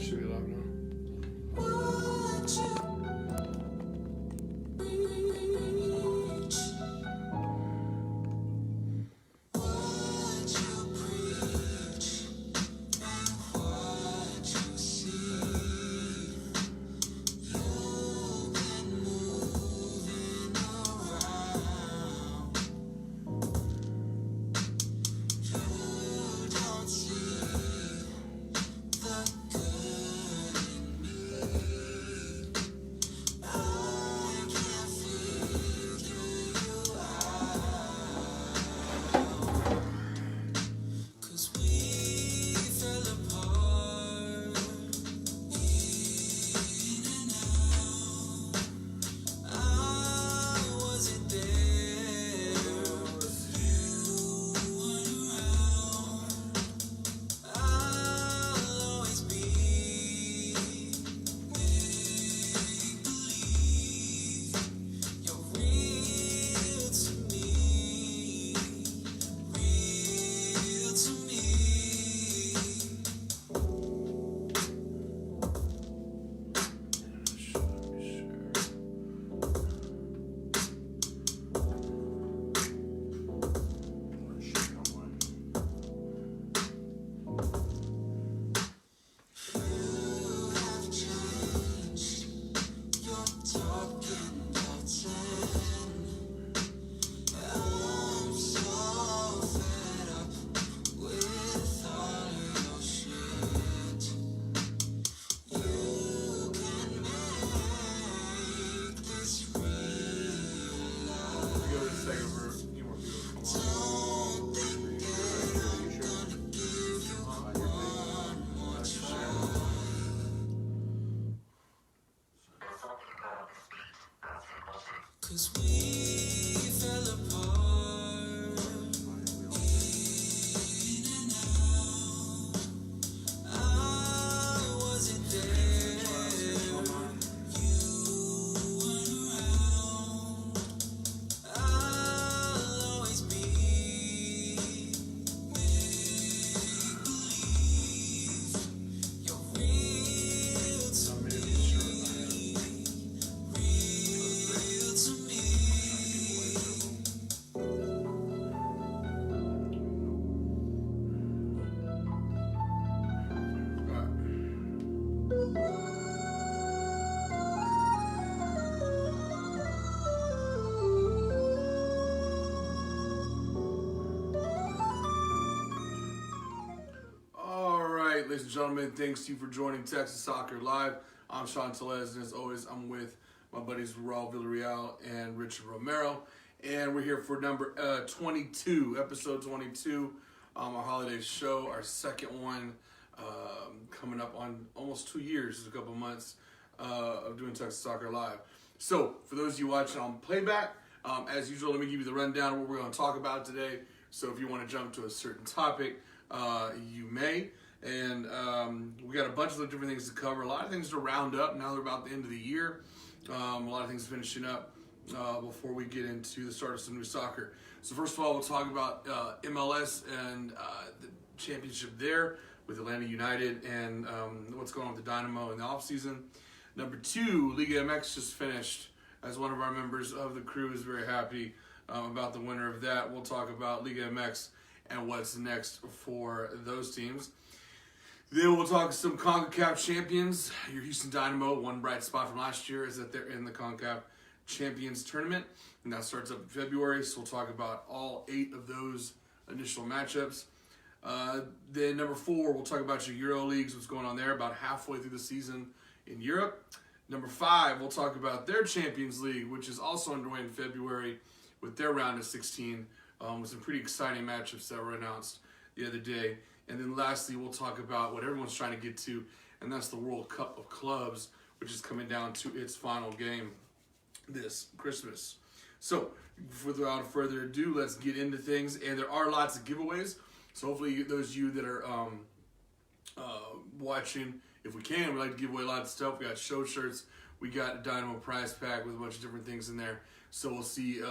should be live now. Ladies and gentlemen, thanks to you for joining Texas Soccer Live. I'm Sean Tellez, and as always, I'm with my buddies Raul Villarreal and Richard Romero. And we're here for number 22, episode 22, our holiday show, our second one, coming up on almost 2 years, just a couple months of doing Texas Soccer Live. So, for those of you watching on playback, as usual, let me give you the rundown of what we're going to talk about today. So if you want to jump to a certain topic, you may. And we got a bunch of different things to cover. A lot of things to round up. Now they're about the end of the year. A lot of things finishing up before we get into the start of some new soccer. So first of all, we'll talk about MLS and the championship there with Atlanta United and what's going on with the Dynamo in the offseason. Number 2, Liga MX just finished. As one of our members of the crew is very happy about the winner of that. We'll talk about Liga MX and what's next for those teams. Then we'll talk some CONCACAF champions. Your Houston Dynamo, one bright spot from last year is that they're in the CONCACAF Champions Tournament, and that starts up in February, so we'll talk about all 8 of those initial matchups. Then number 4, we'll talk about your Euro leagues, what's going on there, about halfway through the season in Europe. Number 5, we'll talk about their Champions League, which is also underway in February with their round of 16, with some pretty exciting matchups that were announced the other day. And then lastly, we'll talk about what everyone's trying to get to, and that's the World Cup of Clubs, which is coming down to its final game this Christmas. So, without further ado, let's get into things. And there are lots of giveaways. So hopefully those of you that are watching, if we can, we like to give away lots of stuff. We got show shirts. We got a Dynamo prize pack with a bunch of different things in there. So we'll see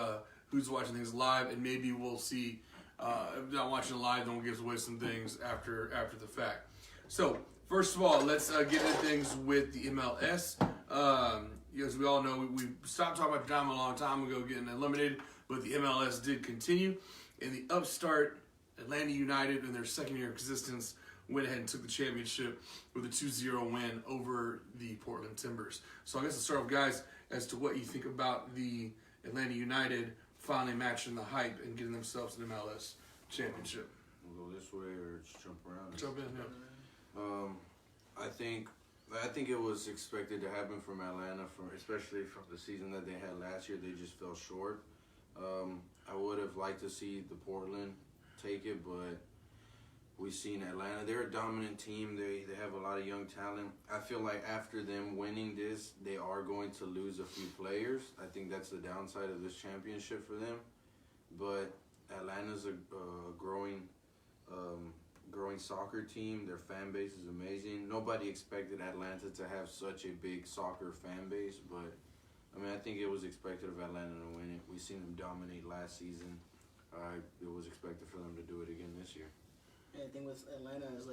who's watching things live, and maybe we'll see if not watching live, then we'll give away some things after the fact. So First of all, let's get into things with the MLS. As we all know, we stopped talking about Dynamo a long time ago getting eliminated, but the MLS did continue. And the upstart Atlanta United, in their second year of existence, went ahead and took the championship with a 2-0 win over the Portland Timbers. So I guess I'll start off, guys, as to what you think about the Atlanta United finally matching the hype and getting themselves an MLS championship. We'll go this way or just jump around. Jump in, yeah. I think it was expected to happen from Atlanta, especially from the season that they had last year. They just fell short. I would have liked to see the Portland take it, but we've seen Atlanta. They're a dominant team. They have a lot of young talent. I feel like after them winning this, they are going to lose a few players. I think that's the downside of this championship for them. But Atlanta's a growing soccer team. Their fan base is amazing. Nobody expected Atlanta to have such a big soccer fan base, but I think it was expected of Atlanta to win it. We've seen them dominate last season. It was expected for them to do it again this year. And the thing with Atlanta is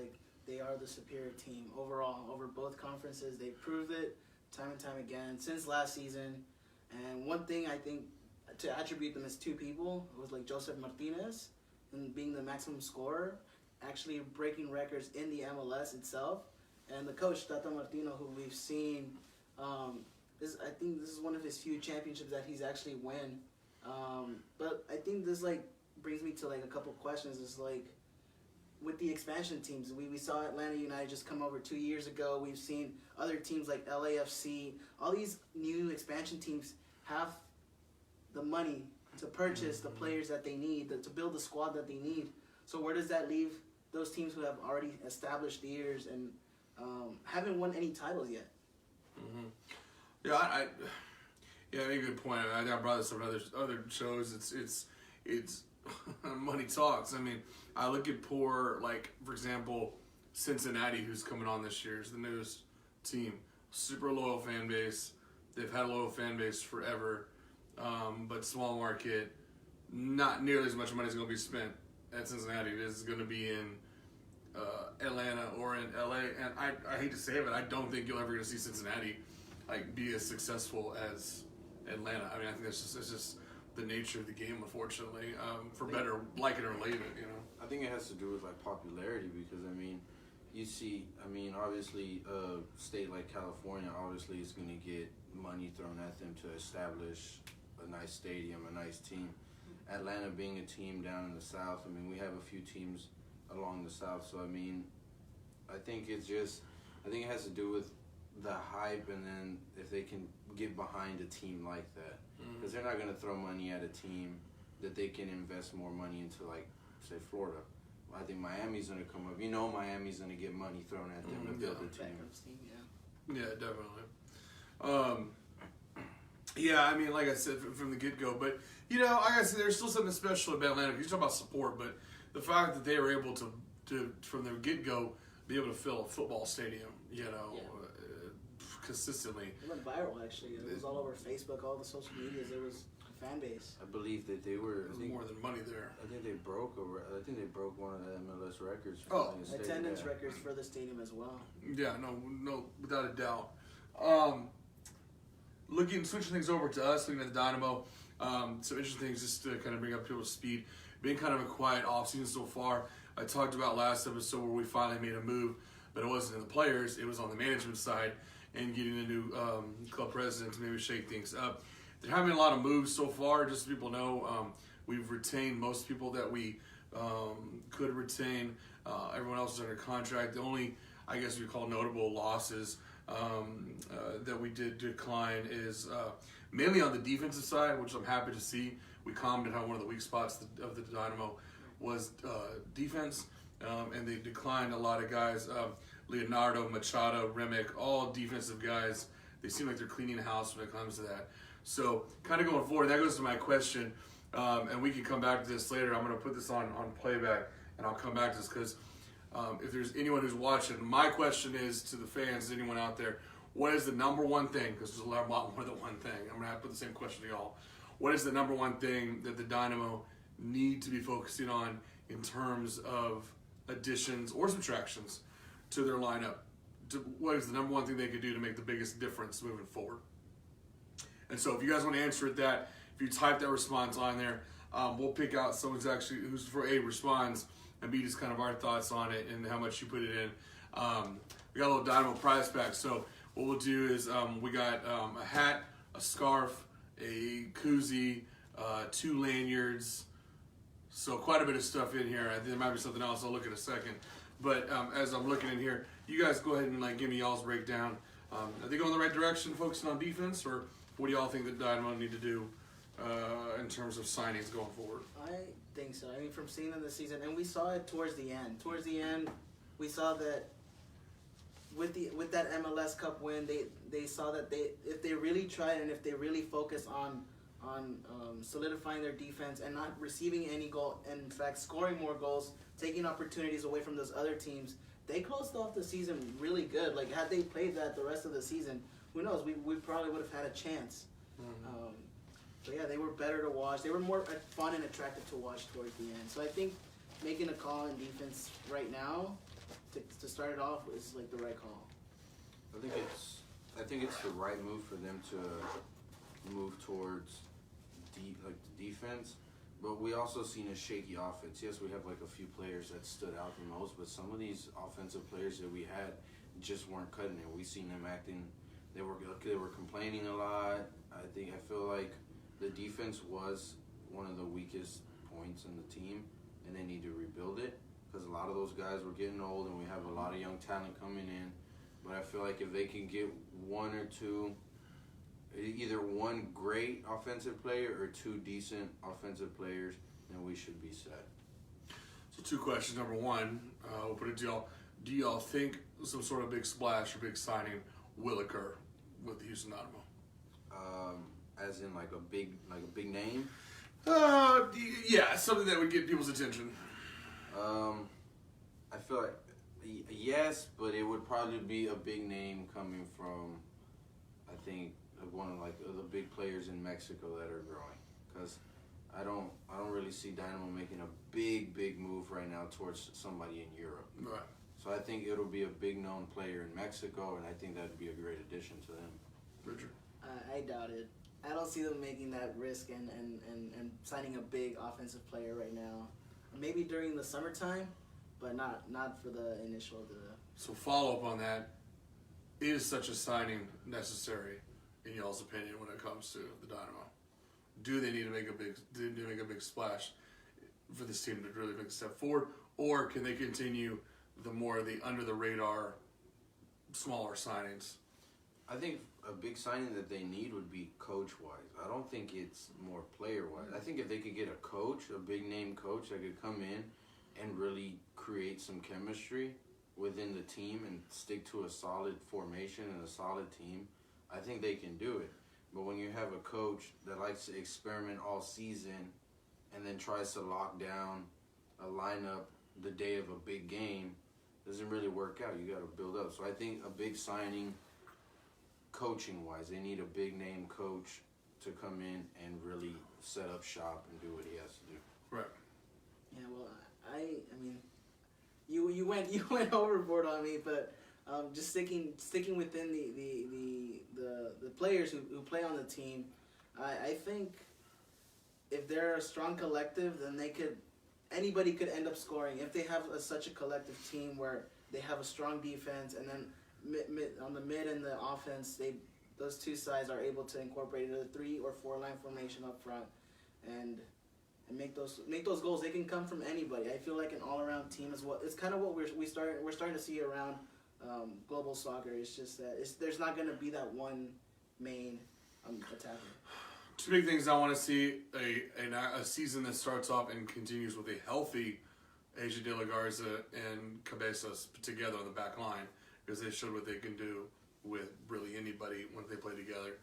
they are the superior team overall over both conferences. They've proved it time and time again since last season. And one thing I think to attribute them as two people was Joseph Martinez and being the maximum scorer, actually breaking records in the MLS itself. And the coach, Tata Martino, who we've seen, I think this is one of his few championships that he's actually won. But I think this brings me to a couple questions. It's with the expansion teams, we saw Atlanta United just come over 2 years ago. We've seen other teams like LAFC. All these new expansion teams have the money to purchase the players that they need, to build the squad that they need. So where does that leave those teams who have already established years and haven't won any titles yet? Mm-hmm. Yeah, I make a good point. I brought this up in other shows. It's money talks. I look at for example, Cincinnati, who's coming on this year, is the newest team. Super loyal fan base. They've had a loyal fan base forever, but small market. Not nearly as much money is going to be spent at Cincinnati as is going to be in Atlanta or in LA. And I hate to say it, but I don't think you'll ever get to see Cincinnati be as successful as Atlanta. I think it's just the nature of the game, unfortunately. For better, like it or leave it, I think it has to do with popularity because you see, obviously a state like California obviously is going to get money thrown at them to establish a nice stadium, a nice team. Atlanta being a team down in the South, we have a few teams along the South, so I think it has to do with the hype, and then if they can get behind a team like that, because they're not going to throw money at a team that they can invest more money into, say Florida. I think Miami's going to come up. Miami's going to get money thrown at them to build a team. Yeah, definitely. Yeah, like I said from the get-go, but like I said, there's still something special about Atlanta. You talk about support, but the fact that they were able to from their get-go be able to fill a football stadium, consistently. It went viral, actually. It was all over Facebook, all the social medias. There was a fan base. I believe that they were. There's more than money there. I think they broke one of the MLS records. Attendance records for the stadium as well. Yeah, no, without a doubt. Switching things over to us, looking at the Dynamo. Some interesting things just to kind of bring up people's speed. Been kind of a quiet offseason so far. I talked about last episode where we finally made a move, but it wasn't in the players, it was on the management side and getting a new club president to maybe shake things up. There haven't been a lot of moves so far, just so people know. We've retained most people that we could retain. Everyone else is under contract. The only, I guess we call notable losses that we did decline is mainly on the defensive side, which I'm happy to see. We commented how one of the weak spots of the Dynamo was defense, and they declined a lot of guys. Leonardo, Machado, Remick, all defensive guys. They seem like they're cleaning house when it comes to that. So kind of going forward, that goes to my question, and we can come back to this later. I'm going to put this on playback, and I'll come back to this because if there's anyone who's watching, my question is to the fans, anyone out there, what is the number one thing, because there's a lot more than one thing. I'm going to have to put the same question to y'all. What is the number one thing that the Dynamo need to be focusing on in terms of additions or subtractions to their lineup what is the number one thing they could do to make the biggest difference moving forward? And so if you guys want to answer it that, if you type that response on there, we'll pick out someone who's for A, responds, and B, just kind of our thoughts on it and how much you put it in. We got a little Dynamo prize pack. So what we'll do is we got a hat, a scarf, a koozie, 2 lanyards. So quite a bit of stuff in here. I think there might be something else. I'll look in a second. But as I'm looking in here, you guys go ahead and give me y'all's breakdown. Are they going the right direction, focusing on defense, or what do y'all think that Dynamo need to do in terms of signings going forward? I think so. I mean, from seeing them this season, and we saw it towards the end. Towards the end, we saw that with that MLS Cup win, they saw that if they really tried and if they really focus on solidifying their defense and not receiving any goal, and in fact scoring more goals, taking opportunities away from those other teams, they closed off the season really good. Like, had they played that the rest of the season, who knows? We probably would have had a chance. Mm-hmm. But yeah, they were better to watch. They were more fun and attractive to watch towards the end. So I think making a call in defense right now to start it off is like the right call. I think it's the right move for them to move towards the defense. But we also seen a shaky offense. Yes, we have like a few players that stood out the most, but some of these offensive players that we had just weren't cutting it. We seen them acting. They were complaining a lot. I feel like the defense was one of the weakest points in the team, and they need to rebuild it because a lot of those guys were getting old, and we have a lot of young talent coming in. But I feel like if they can get one or two, either one great offensive player or 2 decent offensive players, then we should be set. So 2 questions. Number one, we'll put it to y'all. Do y'all think some sort of big splash or big signing will occur with the Houston Dynamo? As in like a big name? Yeah, something that would get people's attention. I feel like yes, but it would probably be a big name coming from, I think, one of like the big players in Mexico that are growing. Because I don't really see Dynamo making a big move right now towards somebody in Europe. Right. So I think it'll be a big known player in Mexico, and I think that'd be a great addition to them. Richard? I doubt it. I don't see them making that risk and signing a big offensive player right now. Maybe during the summertime, but not for the initial. So follow up on that. Is such a signing necessary in y'all's opinion when it comes to the Dynamo? Do they need to make a big splash for this team to really make a step forward, or can they continue the under the radar, smaller signings? I think a big signing that they need would be coach-wise. I don't think it's more player-wise. I think if they could get a coach, a big-name coach that could come in and really create some chemistry within the team and stick to a solid formation and a solid team, I think they can do it. But when you have a coach that likes to experiment all season and then tries to lock down a lineup the day of a big game, doesn't really work out. You got to build up. So I think a big signing, coaching-wise, they need a big-name coach to come in and really set up shop and do what he has to do. Right. Yeah, well, I mean, you went overboard on me, but just sticking within the players who play on the team, I think if they're a strong collective, then anybody could end up scoring if they have such a collective team where they have a strong defense, and then on the mid and the offense, those 2 sides are able to incorporate a 3 or 4 line formation up front, and make those goals. They can come from anybody. I feel like an all around team is what it's kind of what we're starting to see around global soccer. It's just that there's not going to be that one main attacker. 2 big things I want to see: a season that starts off and continues with a healthy AJ De La Garza and Cabezas together on the back line, because they showed what they can do with really anybody when they play together.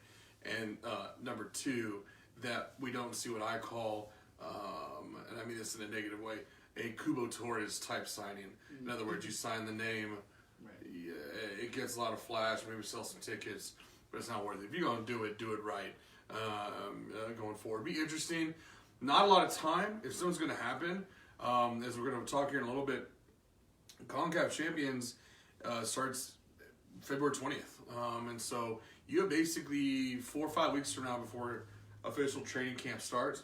And number 2, that we don't see what I call, and I mean this in a negative way, a Cubo Torres type signing. In other words, you sign the name, right. It gets a lot of flash, maybe sell some tickets, but it's not worth it. If you're going to do it right going forward. Be interesting. Not a lot of time. If something's going to happen, as we're going to talk here in a little bit, CONCACAF Champions starts February 20th. And so you have basically 4 or 5 weeks from now before official training camp starts.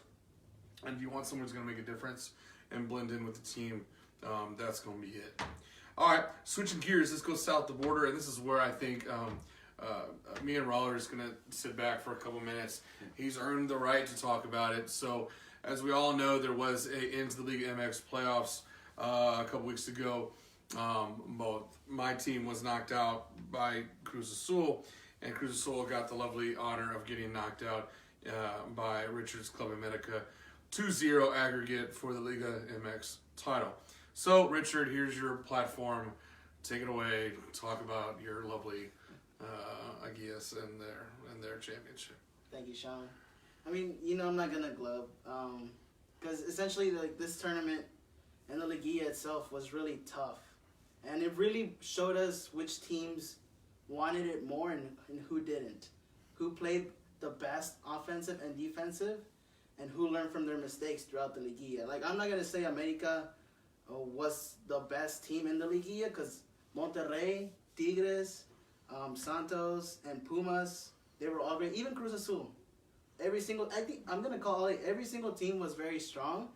And if you want someone who's going to make a difference and blend in with the team, that's going to be it. All right, switching gears, let's go south the border. And this is where I think me and Raul are just going to sit back for a couple minutes. He's earned the right to talk about it. So as we all know, there was a Into the League MX playoffs a couple weeks ago. Both my team was knocked out by Cruz Azul, and Cruz Azul got the lovely honor of getting knocked out by Richard's Club America. 2-0 aggregate for the Liga MX title. So, Richard, here's your platform. Take it away. Talk about your lovely Aguilas and their championship. Thank you, Sean. I mean, I'm not gonna glove, because essentially, like, this tournament and the Liguilla itself was really tough, and it really showed us which teams wanted it more and who didn't, who played the best offensive and defensive, and who learned from their mistakes throughout the Liguilla. Like, I'm not gonna say America was the best team in the Liguilla, because Monterrey, Tigres, Santos, and Pumas, they were all great. Even Cruz Azul. Every single team was very strong,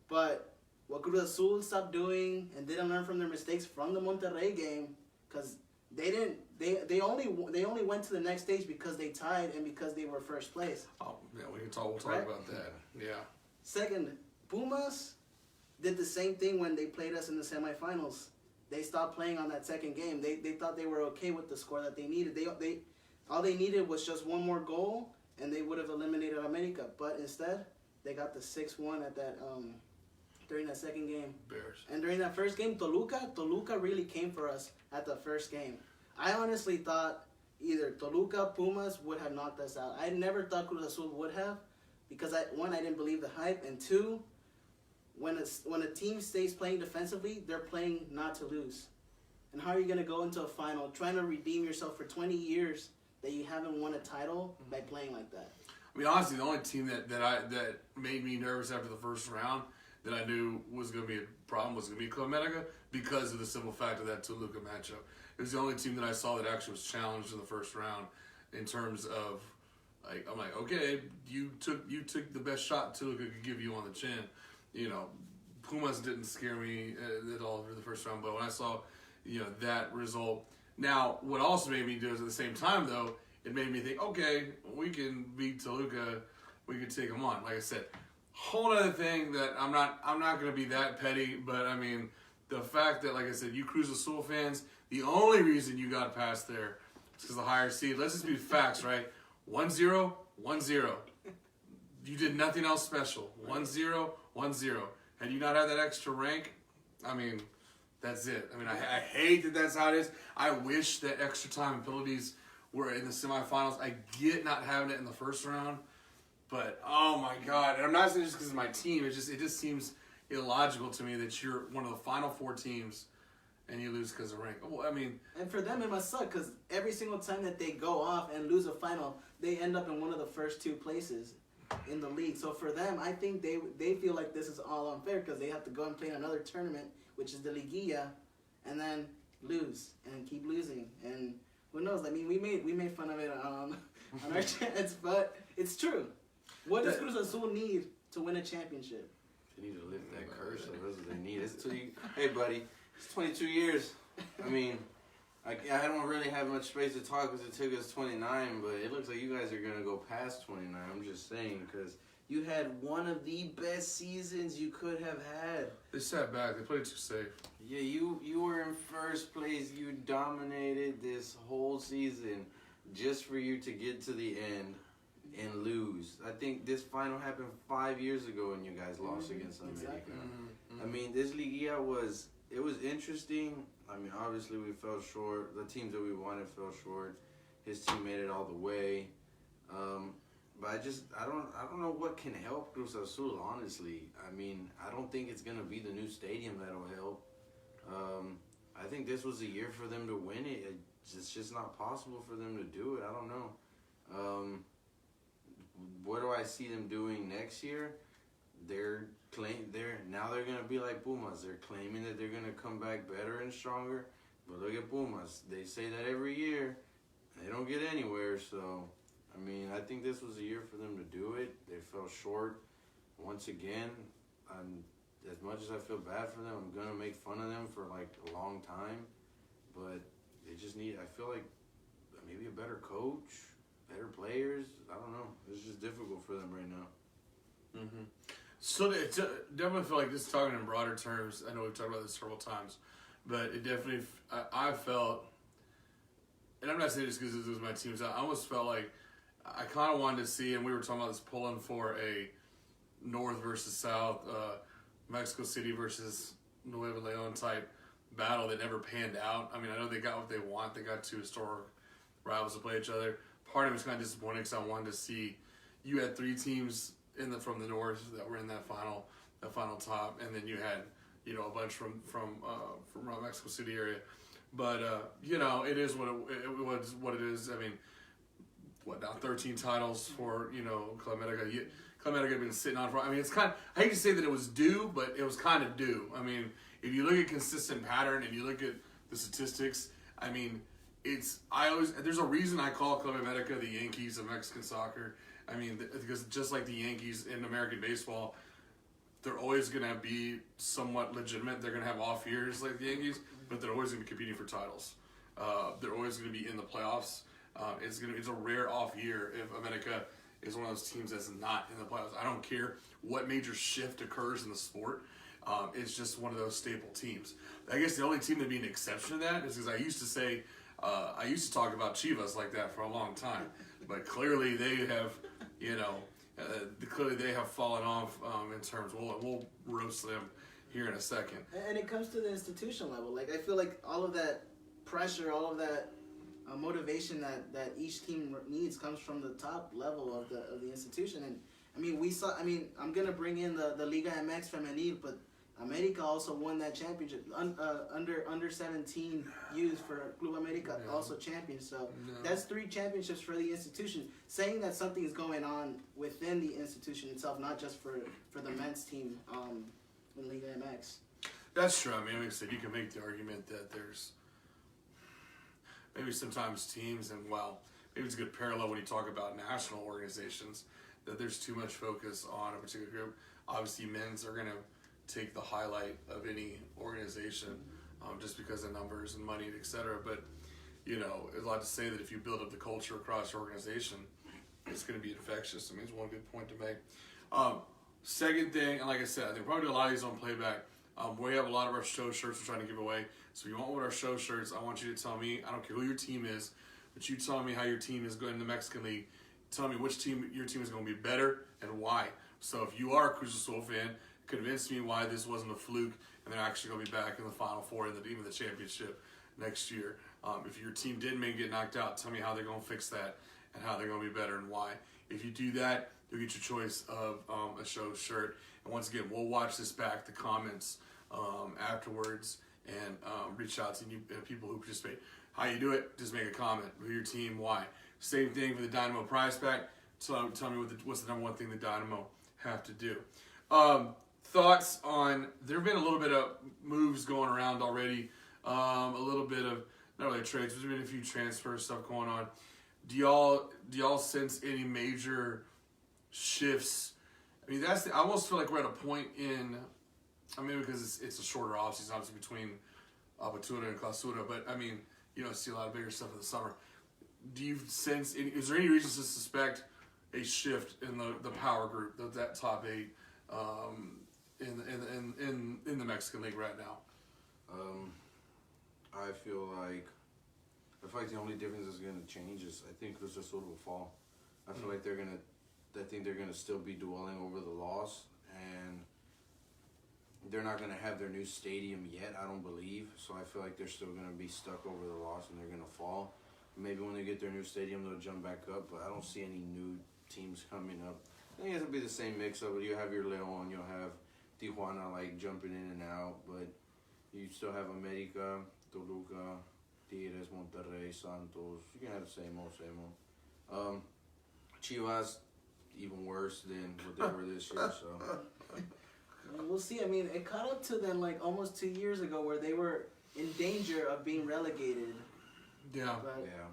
but what Cruz Azul stopped doing and didn't learn from their mistakes from the Monterrey game, because they only went to the next stage because they tied and because they were first place. Oh, yeah, we'll talk Right? about that. Yeah. Second, Pumas did the same thing when they played us in the semifinals. They stopped playing on that second game. They thought they were okay with the score that they needed. They all they needed was just one more goal, and they would have eliminated America. But instead, they got the 6-1 at that during that second game. Bears. And during that first game, Toluca really came for us at the first game. I honestly thought either Toluca, Pumas would have knocked us out. I never thought Cruz Azul would have, because I didn't believe the hype, and two, when a team stays playing defensively, they're playing not to lose. And how are you going to go into a final trying to redeem yourself for 20 years that you haven't won a title by playing like that? I mean, honestly, the only team that made me nervous after the first round that I knew was going to be a problem was going to be Club America, because of the simple fact of that Toluca matchup. It was the only team that I saw that actually was challenged in the first round in terms of, like, I'm like, okay, you took the best shot Toluca could give you on the chin. Pumas didn't scare me at all for the first round, but when I saw, that result. Now, what also made me do is at the same time, though, it made me think, okay, we can beat Toluca, we can take them on. Like I said, whole other thing that I'm not going to be that petty, but I mean, the fact that, like I said, you Cruz Azul fans, the only reason you got past there is because the higher seed. Let's just be facts, right? 1-0, 1-0. You did nothing else special. 1-0, 1-0. Had you not had that extra rank, I mean, that's it. I mean, I hate that that's how it is. I wish that extra time and penalties were in the semifinals. I get not having it in the first round, but oh my God! And I'm not saying just because of my team. It just seems illogical to me that you're one of the final 4 teams and you lose because of rank. Well, I mean, and for them it must suck, because every single time that they go off and lose a final, they end up in one of the first 2 places in the league. So for them, I think they feel like this is all unfair, because they have to go and play another tournament, which is the Liguilla, and then lose and keep losing. And who knows? I mean, we made fun of it on our chats, but it's true. What does Cruz Azul need to win a championship? They need to lift that curse. So that's what they need. Hey, buddy, it's 22 years. I mean, I don't really have much space to talk because it took us 29, but it looks like you guys are going to go past 29. I'm just saying, because you had one of the best seasons you could have had. they sat back. They played too safe. Yeah, you were in first place. You dominated this whole season just for you to get to the end and lose. I think this final happened 5 years ago when you guys lost against America. Exactly. I mean, this Liguilla was interesting. I mean, obviously we fell short. The teams that we wanted fell short. His team made it all the way. But I don't know what can help Cruz Azul, honestly. I mean, I don't think it's going to be the new stadium that'll help. I think this was a year for them to win it. It's just not possible for them to do it. I don't know. What do I see them doing next year? They're going to be like Pumas. They're claiming that they're going to come back better and stronger. But look at Pumas. They say that every year. They don't get anywhere. So, I mean, I think this was a year for them to do it. They fell short once again. As much as I feel bad for them, I'm going to make fun of them for, like, a long time. But they just need, I feel like, maybe a better coach, better players. I don't know. It's just difficult for them right now. Mm-hmm. So it definitely feel like this, talking in broader terms, I know we've talked about this several times, but it definitely, I felt, and I'm not saying this because this was my team, I almost felt like I kind of wanted to see, and we were talking about this, pulling for a North versus South, Mexico City versus Nuevo Leon type battle that never panned out. I mean, I know they got what they want. They got two historic rivals to play each other. Part of it was kind of disappointing because I wanted to see, you had three teams from the North that were in that final top, and then you had, you know, a bunch from around Mexico City area. But you know, it is what it was. What it is. I mean, what now? 13 titles for, you know, Club America. Club America had been sitting on for. I mean, it's kind of, I hate to say that it was due, but it was kind of due. I mean, if you look at consistent pattern and you look at the statistics, I mean, there's a reason I call Club America the Yankees of Mexican soccer. I mean, because just like the Yankees in American baseball, they're always going to be somewhat legitimate. They're going to have off years like the Yankees, but they're always going to be competing for titles. They're always going to be in the playoffs. It's a rare off year if America is one of those teams that's not in the playoffs. I don't care what major shift occurs in the sport. It's just one of those staple teams. I guess the only team that'd be an exception to that is because I used to talk about Chivas like that for a long time, but clearly they have, you know, clearly they have fallen off in terms. We'll roast them here in a second. And it comes to the institution level. Like, I feel like all of that pressure, all of that motivation that each team needs comes from the top level of the institution. And I mean, I'm gonna bring in the Liga MX Femenil, but America also won that championship. Under 17 youth for Club America, also champions. So that's 3 championships for the institution. Saying that something is going on within the institution itself, not just for the men's team in Liga MX. That's true. I mean, like I said, you can make the argument that there's maybe sometimes teams, and maybe it's a good parallel when you talk about national organizations, that there's too much focus on a particular group. Obviously, men's are going to take the highlight of any organization just because of numbers and money, et cetera. But, you know, there's a lot to say that if you build up the culture across your organization, it's going to be infectious. I mean, it's one good point to make. Second thing, and like I said, I think probably a lot of these on playback. We have a lot of our show shirts we're trying to give away. So if you want one of our show shirts, I want you to tell me, I don't care who your team is, but you tell me how your team is going in the Mexican League. Tell me which team your team is going to be better and why. So if you are a Cruz Azul fan, convince me why this wasn't a fluke and they're actually going to be back in the Final Four and even the championship next year. If your team did maybe get knocked out, tell me how they're going to fix that and how they're going to be better and why. If you do that, you'll get your choice of a show shirt. And once again, we'll watch this back, the comments afterwards, and reach out to you people who participate. How you do it, just make a comment with your team, why. Same thing for the Dynamo prize pack. Tell me what's the number one thing the Dynamo have to do. Thoughts on, there have been a little bit of moves going around already, a little bit of, not really trades, but there's been a few transfer stuff going on. Do y'all sense any major shifts? I mean, I almost feel like we're at a point in, I mean, because it's a shorter offseason, obviously, between Apertura and Clausura, but I mean, you don't see a lot of bigger stuff in the summer. Do you sense, is there any reason to suspect a shift in the power group, that top 8 in the Mexican League right now? I feel like the only difference that's going to change is I think Cruz Azul will fall. I feel like they're gonna still be dwelling over the loss, and they're not gonna have their new stadium yet, I don't believe. So I feel like they're still gonna be stuck over the loss and they're gonna fall. Maybe when they get their new stadium, they'll jump back up, but I don't see any new teams coming up. I think it'll be the same mix-up. You have your León, you'll have Tijuana like jumping in and out, but you still have America, Toluca, Tigres, Monterrey, Santos. You can have the same old. Chivas, even worse than what they were this year. So We'll see. I mean, it caught up to them like almost 2 years ago, where they were in danger of being relegated. Yeah. But, Yeah.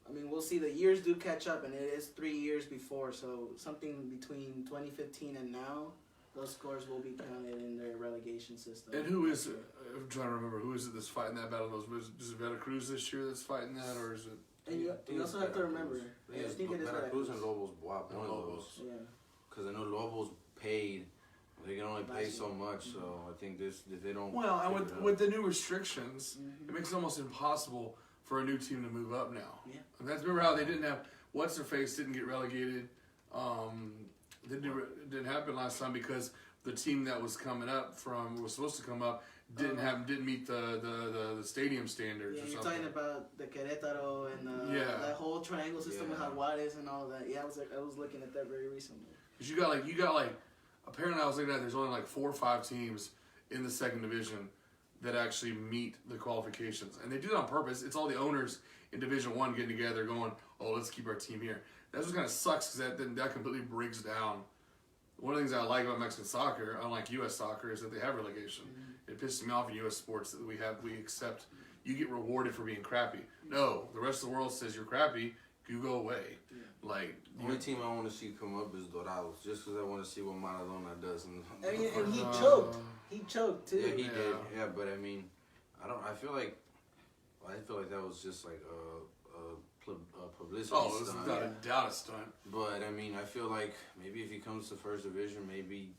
I mean, we'll see. The years do catch up, and it is 3 years before, so something between 2015 and now, those scores will be counted in their relegation system. And who is it? I'm trying to remember. Who is it that's fighting that battle? Is it Veracruz this year that's fighting that, or is it? And you also have to remember, I Yes, think it is Veracruz Veracruz. and Lobos Buap, one of those. Yeah. Because I know Lobos paid. They can only pay Last so year. much, so I think this if they don't. Well, and figure it with out. the new restrictions, it makes it almost impossible for a new team to move up now. Yeah. And that's remember how they didn't have what's their face didn't get relegated. Didn't happen last time because the team that was coming up from was supposed to come up didn't meet the stadium standards Yeah, or you're something. talking about the Querétaro and Yeah. that whole triangle system with Yeah. Jaguares and all that. Yeah, I was looking at that very recently. Because you got like apparently I was looking at there's only like 4 or 5 teams in the second division that actually meet the qualifications, and they do it on purpose. It's all the owners in Division 1 getting together, going, "Oh, let's keep our team here." That's what kind of sucks because that completely breaks down. One of the things I like about Mexican soccer, unlike U.S. soccer, is that they have relegation. It pisses me off in U.S. sports that we accept you get rewarded for being crappy. No, the rest of the world says you're crappy, you go away. Like The only team I want to see come up is Dorados, just because I want to see what Maradona does. I mean, and he choked. He choked too. Yeah, he Yeah. did. Yeah, but I mean, I feel like that was just like a publicity oh, it's stunt. without a doubt a stunt. But I mean, I feel like maybe if he comes to first division, maybe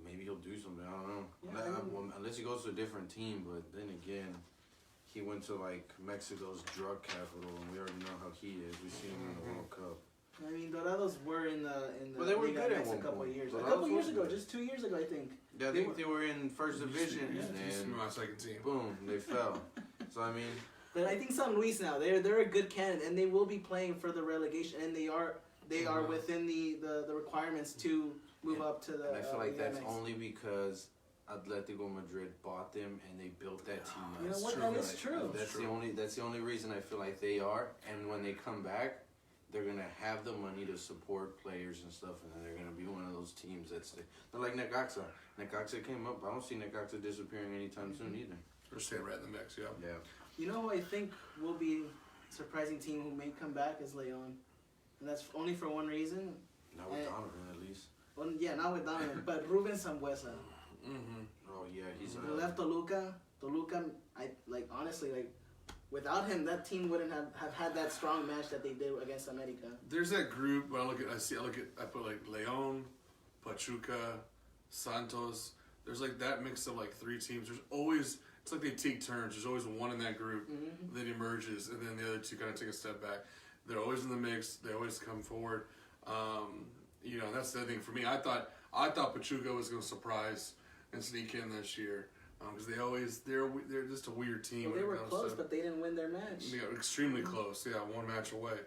maybe he'll do something. I don't know. Yeah, Unless he goes to a different team, but then again, he went to like Mexico's drug capital, and we already know how he is. We see him in the World Cup. I mean, Dorados were in the Well, they were Liga good at MX one a couple point. of years. Dorados A couple years was ago, good. just 2 years ago, I think. Yeah, I think they were in first division, Yeah, and used to be then my second team. boom, they fell. So I mean, But I think San Luis now they're a good candidate, and they will be playing for the relegation, and they are within the requirements to move up to the. and I feel like Liga that's MX. only because Atletico Madrid bought them and they built that team up. You know That's what? true. That is Like, true. That's the only reason I feel like they are. And when they come back, they're gonna have the money to support players and stuff, and then they're gonna be one of those teams they're like Necaxa. Necaxa came up. I don't see Necaxa disappearing anytime soon either. We're staying right in the mix, yeah. Yeah. You know who I think will be a surprising team who may come back is Leon, and that's only for one reason. Not with Donovan, at least. Well, yeah, not with Donovan, but Ruben Sambuesa. Mm-hmm. Oh yeah, he's He left Toluca. Toluca, honestly, without him, that team wouldn't have had that strong match that they did against America. There's that group. When I put like Leon, Pachuca, Santos. There's like that mix of like 3 teams. There's always it's like they take turns. There's always one in that group that emerges, and then the other 2 kind of take a step back. They're always in the mix. They always come forward. That's the other thing for me. I thought Pachuca was going to surprise and sneak in this year because they're just a weird team. Well, when they it were comes close, to- but they didn't win their match. Yeah, extremely close. Yeah, 1 match away.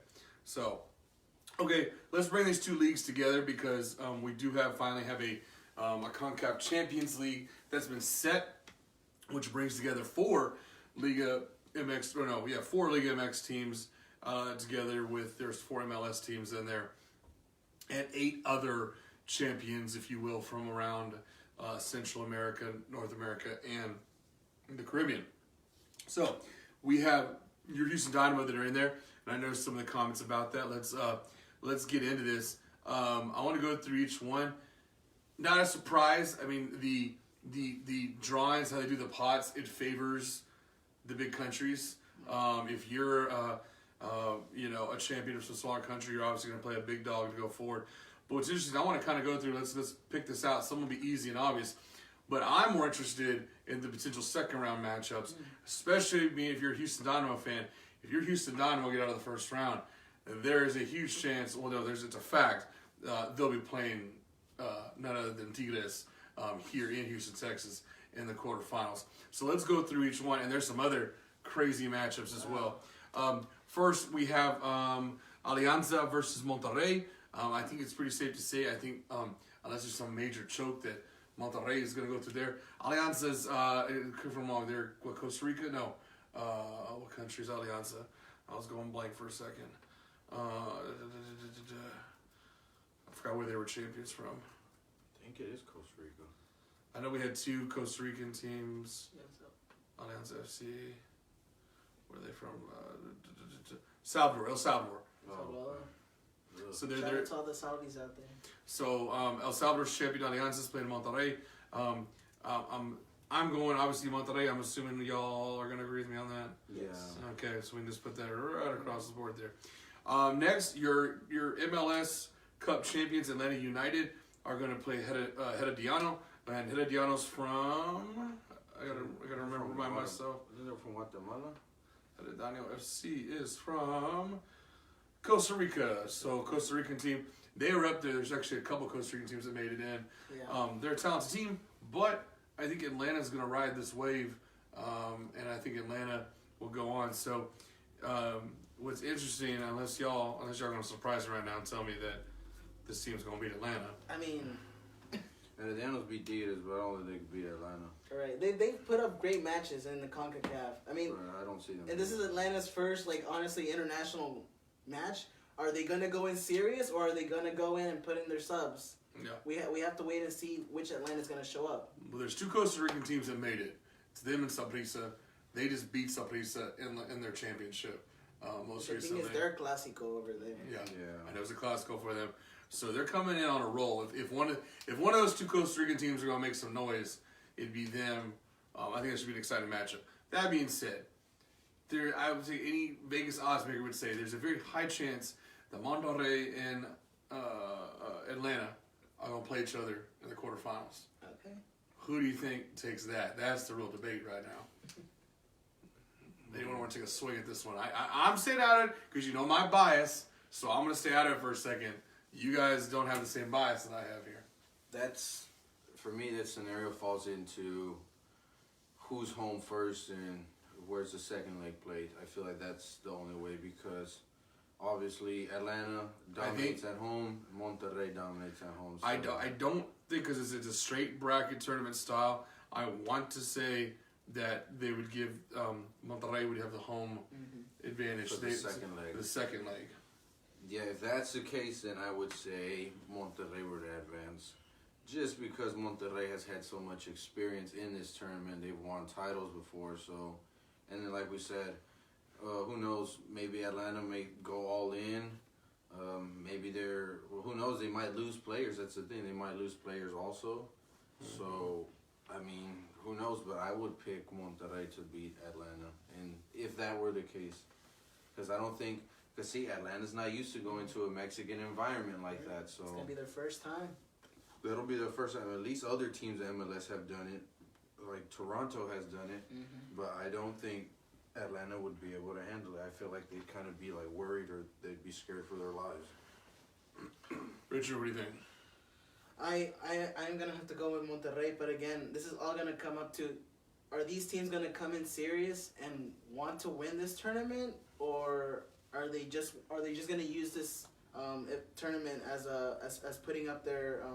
So, okay, let's bring these 2 leagues together because we do finally have a CONCACAF Champions League that's been set, which brings together 4 Liga MX teams together with there's 4 MLS teams in there and 8 other champions, if you will, from around Central America, North America, and the Caribbean. So we have your Houston Dynamo that are in there, and I noticed some of the comments about that. Let's get into this. I want to go through each one. Not a surprise. I mean, the drawings, how they do the pots, it favors the big countries. If you're a champion of some smaller country, you're obviously going to play a big dog to go forward. But what's interesting, I want to kind of go through. Let's pick this out. Some will be easy and obvious, but I'm more interested in the potential second round matchups, especially if you're a Houston Dynamo fan. If you're Houston Dynamo get out of the first round, there is a huge chance. Well, no, it's a fact. They'll be playing none other than Tigres here in Houston, Texas, in the quarterfinals. So let's go through each one, and there's some other crazy matchups as well. First, we have Alianza versus Monterrey. I think it's pretty safe to say, unless there's some major choke, that Monterrey is going to go through there. Alianza's, from wrong, they're Costa Rica? No. What country is Alianza? I was going blank for a second. I forgot where they were champions from. I think it is Costa Rica. I know we had 2 Costa Rican teams. Yeah, so. Alliance FC. Where are they from? Salvador, El Salvador. So Shout they're out to all the Saudis out there. so El Salvador's champion Alianza is playing Monterrey. I'm going obviously Monterrey. I'm assuming y'all are gonna agree with me on that. Yeah. Okay, so we can just put that right across the board there. Next, your MLS Cup champions Atlanta United are going to play Herediano, and Herediano's from I gotta remind myself. They're from Guatemala. Herediano FC is from Costa Rica. So Costa Rican team, they were up there. There's actually a couple Costa Rican teams that made it in. Yeah. They're a talented team, but I think Atlanta's going to ride this wave, and I think Atlanta will go on. So, what's interesting, unless y'all are going to surprise me right now and tell me that this team's going to beat Atlanta. I mean, And the Llanos beat Tigres, but I don't think they could beat Atlanta. all right, they've put up great matches in the CONCACAF. I mean, But I don't see them. and this is Atlanta's first, like, honestly, international match. Are they gonna go in serious, or are they gonna go in and put in their subs? Yeah. We have to wait and see which Atlanta's gonna show up. Well, there's 2 Costa Rican teams that made it. It's them and Saprissa. They just beat Saprissa in their championship most The thing recently. is, their Clasico over there. Yeah. Yeah. And it was a Clasico for them. So they're coming in on a roll. If one of those 2 Costa Rican teams are going to make some noise, it'd be them. I think that should be an exciting matchup. That being said, I would say any Vegas odds maker would say there's a very high chance that Monterrey and Atlanta are going to play each other in the quarterfinals. Okay. Who do you think takes that? That's the real debate right now. Anyone want to take a swing at this one? I'm staying out of it because you know my bias, so I'm going to stay out of it for a second. You guys don't have the same bias that I have here. That's, for me, that scenario falls into who's home first and where's the second leg played. I feel like that's the only way because obviously Atlanta dominates at home, Monterrey dominates at home. So. I don't think because it's a straight bracket tournament style. I want to say that they would give Monterrey would have the home advantage For the second leg. The second leg. Yeah, if that's the case, then I would say Monterrey would advance. Just because Monterrey has had so much experience in this tournament, they've won titles before. So, and then like we said, who knows? Maybe Atlanta may go all in. Maybe who knows? They might lose players. That's the thing. They might lose players also. So, I mean, who knows? But I would pick Monterrey to beat Atlanta, and if that were the case, because I don't think. Because, see, Atlanta's not used to going to a Mexican environment like that. So It's gonna be their first time. that'll be their first time. At least other teams at MLS have done it. Like Toronto has done it. But I don't think Atlanta would be able to handle it. I feel like they'd kind of be like worried or they'd be scared for their lives. Richard, what do you think? I'm gonna have to go with Monterrey, but again, this is all gonna come up to: are these teams gonna come in serious and want to win this tournament, or are they just gonna use this tournament as putting up their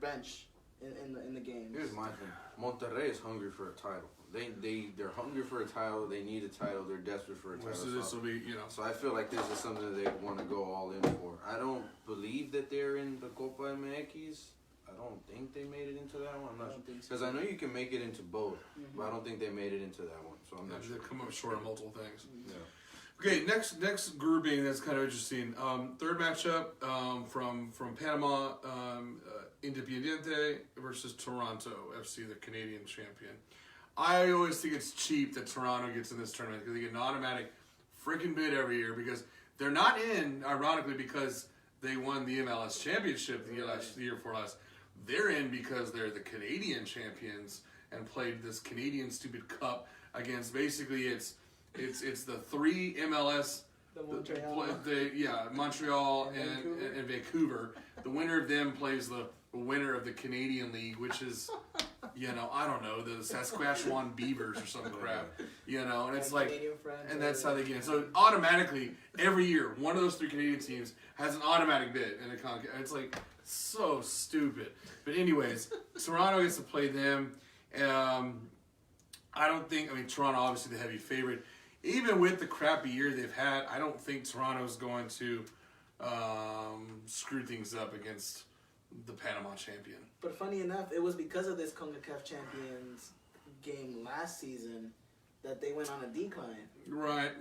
bench in the game? Here's my thing: Monterrey is hungry for a title. They're hungry for a title. They need a title. They're desperate for a title. So this will be, So I feel like this is something that they want to go all in for. I don't believe that they're in the Copa MX. I don't think they made it into that one. I'm not sure. Because I know you can make it into both, but I don't think they made it into that one. So I'm not sure. They come up short on multiple things. Yeah. Okay, next grouping that's kind of interesting. Third matchup from Panama, Independiente versus Toronto FC, the Canadian champion. I always think it's cheap that Toronto gets in this tournament because they get an automatic freaking bid every year because they're not in, ironically, because they won the MLS championship the year before last. They're in because they're the Canadian champions and played this Canadian stupid cup against basically it's the 3 MLS. Montreal and Vancouver. The winner of them plays the winner of the Canadian League, which is, I don't know, the Saskatchewan Beavers or some crap, and it's like, and that's how they get in. So automatically, every year, one of those 3 Canadian teams has an automatic bid in the CONCACAF. It's like so stupid. But anyways, Toronto gets to play them. Toronto obviously the heavy favorite. Even with the crappy year they've had, I don't think Toronto's going to screw things up against the Panama champion. But funny enough, it was because of this CONCACAF Champions game last season that they went on a decline. Right.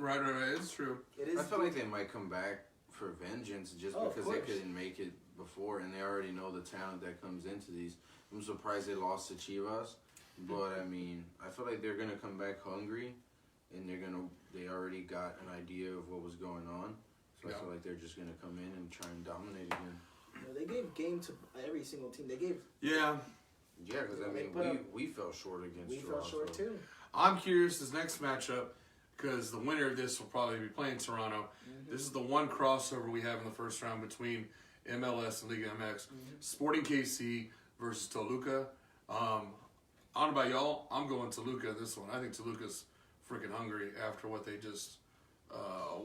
It's true. It is. I feel like they might come back for vengeance just because they couldn't make it before, and they already know the talent that comes into these. I'm surprised they lost to Chivas, but I mean, I feel like they're gonna come back hungry, and they already got an idea of what was going on. So I feel like they're just gonna come in and try and dominate again. They gave game to every single team. They gave. Yeah, because I mean, we fell short against. We fell short too. I'm curious this next matchup because the winner of this will probably be playing Toronto. This is the one crossover we have in the first round between MLS and Liga MX. Sporting KC versus Toluca. I don't know about y'all. I'm going Toluca this one. I think Toluca's freaking hungry after what they just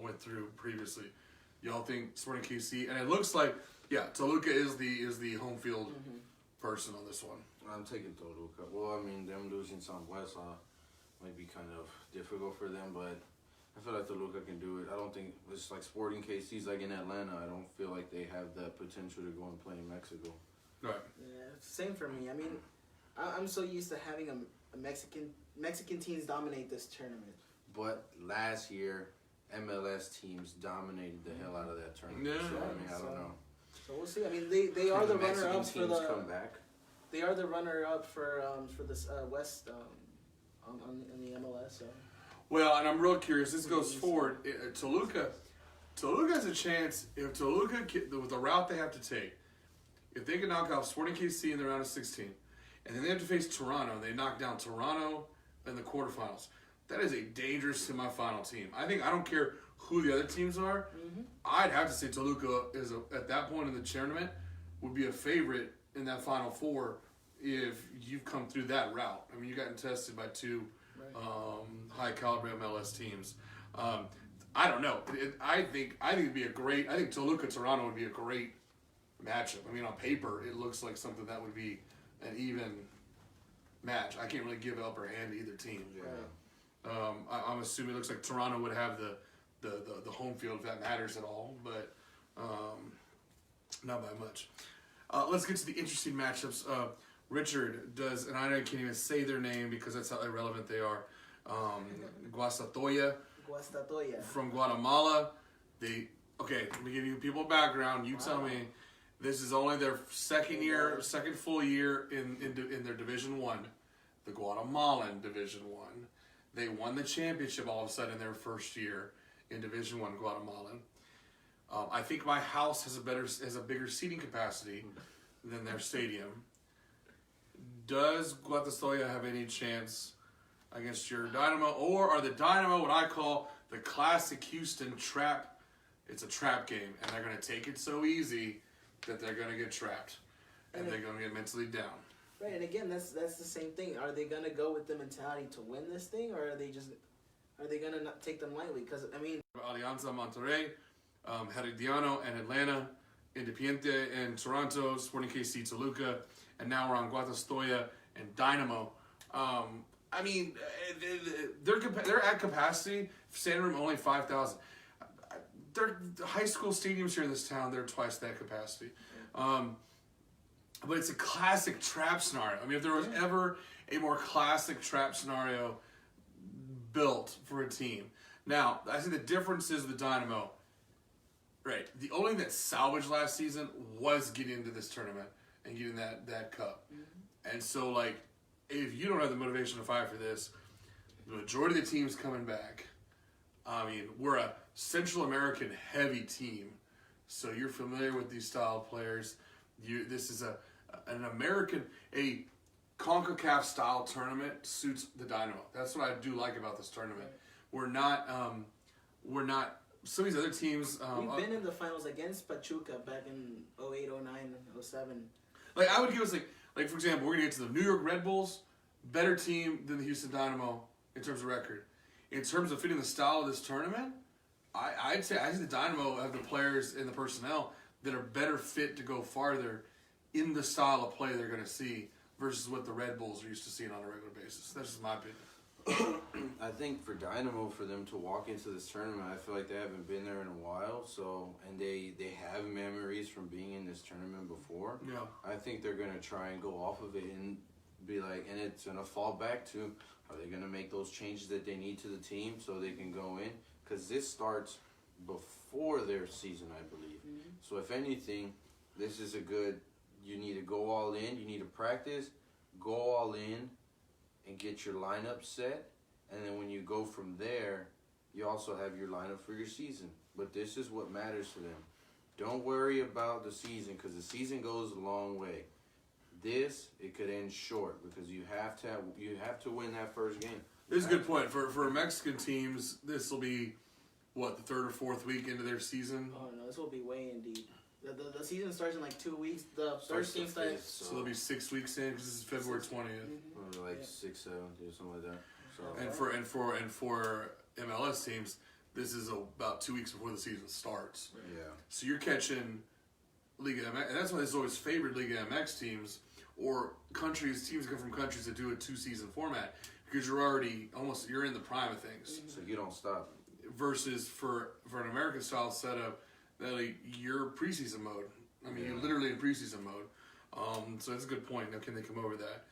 went through previously. Y'all think Sporting KC? And it looks like, Toluca is the home field person on this one. I'm taking Toluca. Well, I mean, them losing Somos might be kind of difficult for them, but I feel like Toluca can do it. I don't think it's like Sporting KC's like in Atlanta. I don't feel like they have the potential to go and play in Mexico. Right. Yeah, same for me. I mean, I'm so used to having a Mexican teams dominate this tournament. But last year, MLS teams dominated the hell out of that tournament. Yeah. So, I mean, I don't know. So we'll see. I mean, they are the runner-ups for the. Come back. They are the runner-up for this West on the MLS. So. Well, and I'm real curious. This goes forward. Toluca has a chance if Toluca with the route they have to take. If they can knock out Sporting KC in the round of 16, and then they have to face Toronto, and they knock down Toronto in the quarterfinals, that is a dangerous semifinal team. I don't care who the other teams are. I'd have to say Toluca is at that point in the tournament would be a favorite in that Final Four if you've come through that route. I mean, you gotten tested by two high caliber MLS teams. I don't know. I think it'd be a great. I think Toluca Toronto would be a great matchup. I mean, on paper, it looks like something that would be an even match. I can't really give an upper hand to either team. Yeah. I'm assuming it looks like Toronto would have the home field if that matters at all, but not by much. Let's get to the interesting matchups. Richard does, and I can't even say their name because that's how irrelevant they are. Guastatoya from Guatemala. Let me give you people background. You tell me. This is only their second full year in their Division 1, the Guatemalan Division 1. They won the championship all of a sudden in their first year in Division 1 Guatemalan. I think my house has a bigger seating capacity than their stadium. Does Guastatoya have any chance against your Dynamo, or are the Dynamo what I call the classic Houston trap? It's a trap game, and they're going to take it so easy that they're going to get trapped, and they're going to get mentally down. Right, and again, that's the same thing. Are they going to go with the mentality to win this thing, or are they going to not take them lightly? Because I mean, Alianza Monterrey, Herediano and Atlanta, Independiente and Toronto, Sporting KC, Toluca, and now we're on Guastatoya and Dynamo. I mean, they're at capacity. Standing room only 5,000. They're high school stadiums here in this town. They're twice that capacity. But it's a classic trap scenario. I mean, if there was ever a more classic trap scenario built for a team. Now, I think the difference is the Dynamo. Right. The only thing that salvaged last season was getting into this tournament and getting that cup. And so, like, if you don't have the motivation to fight for this, the majority of the team's coming back. I mean, we're a Central American heavy team, so you're familiar with these style of players. This is an CONCACAF style tournament suits the Dynamo. That's what I do like about this tournament. We're not some of these other teams. We've been in the finals against Pachuca back in 08, 09, 07. Like, I would give us like for example, we're gonna get to the New York Red Bulls, better team than the Houston Dynamo in terms of record. In terms of fitting the style of this tournament, I'd say I think the Dynamo have the players and the personnel that are better fit to go farther in the style of play they're going to see versus what the Red Bulls are used to seeing on a regular basis. That's just my opinion. I I think for Dynamo, for them to walk into this tournament, I feel like they haven't been there in a while. So, and they have memories from being in this tournament before. Yeah. I think they're gonna try and go off of it and be like, and it's gonna fall back to, are they gonna make those changes that they need to the team so they can go in? Because this starts before their season, I believe. Mm-hmm. So if anything, this is a good. You need to go all in. You need to practice, go all in, and get your lineup set. And then when you go from there, you also have your lineup for your season. But this is what matters to them. Don't worry about the season because the season goes a long way. It could end short because you have to win that first game. This is a good point. For Mexican teams, this will be, what, the third or fourth week into their season? Oh, no, this will be way in deep. The season starts in like 2 weeks. The first team starts. So they'll be 6 weeks in because this is February 20th. Mm-hmm. Like Yeah. 6, 7, or something like that. So And for MLS teams, this is about 2 weeks before the season starts. yeah. So you're catching Liga MX, and that's why there's always favored Liga MX teams or teams that come from countries that do a 2-season format because you're in the prime of things. So you don't stop. Versus for an American style setup, that you're preseason mode. I mean, Yeah. you're literally in preseason mode. So that's a good point. Now, can they come over that?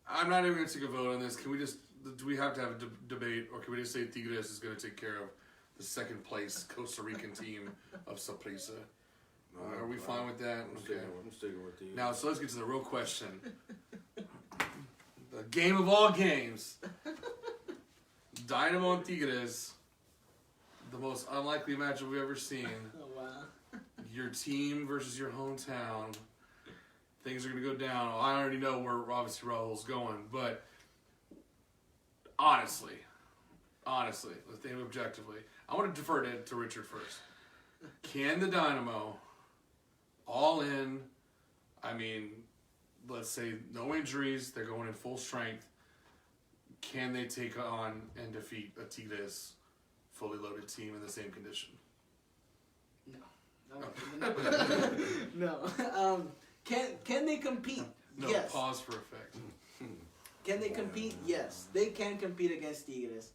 I'm not even going to take a vote on this. Do we have to have a debate, or can we just say Tigres is going to take care of the second place Costa Rican team of Saprissa? Are we fine with that? I'm sticking with you. Now, so let's get to the real question. The game of all games. Dynamo and Tigres. The most unlikely matchup we've ever seen. Oh, wow. Your team versus your hometown. Things are going to go down. I already know where obviously Raul's going, but honestly, let's think objectively. I want to defer to Richard first. Can the Dynamo, all in, I mean, let's say no injuries, they're going in full strength, can they take on and defeat a Tigres fully loaded team in the same condition? No. Can they compete? No, Yes. pause for effect. Can they compete? Yes. They can compete against Tigres.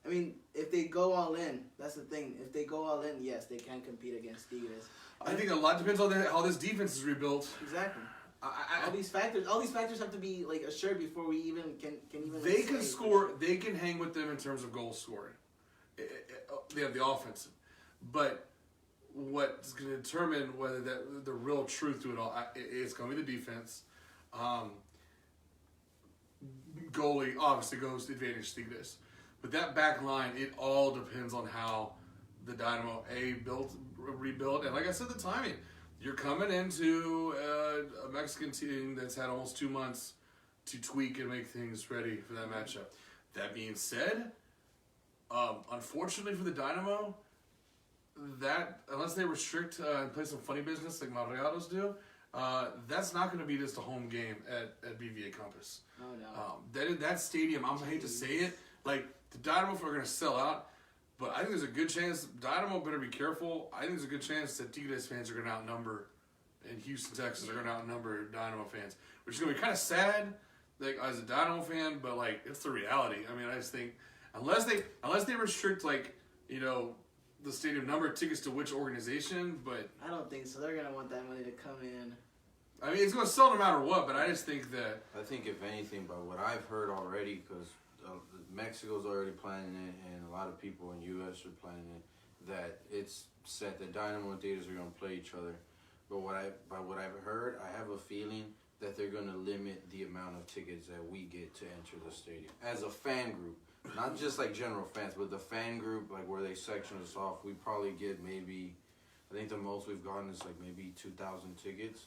I mean, if they go all in, that's the thing. If they go all in, yes, they can compete against Tigres. I think a lot depends on how this defense is rebuilt. Exactly. All these factors have to be like assured before we even can even. They can score. They can hang with them in terms of goal scoring. They have the offensive, but what's going to determine whether the real truth to it all is going to be the defense. Goalie obviously goes to advantage Tigres, but that back line, it all depends on how the Dynamo rebuild, and like I said, the timing. You're coming into a Mexican team that's had almost 2 months to tweak and make things ready for that matchup. That being said, unfortunately for the Dynamo, that unless they restrict and play some funny business like Mariados do, that's not going to be just a home game at BVA Compass. Oh no. That stadium, I hate to say it, like the Dynamo are going to sell out. But I think there's a good chance, Dynamo better be careful. I think there's a good chance that Tigres fans are going to outnumber, and Houston, Texas are going to outnumber Dynamo fans, which is going to be kind of sad, like as a Dynamo fan, but like it's the reality. I mean, I just think unless they restrict the stadium number of tickets to which organization, but I don't think so. They're gonna want that money to come in. I mean, it's going to sell no matter what. But I just think that I think if anything, by what I've heard already, because Mexico's already planning it, and a lot of people in U.S. are planning it, that it's set that Dynamo and Tigres are going to play each other. But by what I've heard, I have a feeling that they're going to limit the amount of tickets that we get to enter the stadium as a fan group, not just like general fans, but the fan group, like where they section us off. We probably get maybe, I think the most we've gotten is like maybe 2,000 tickets.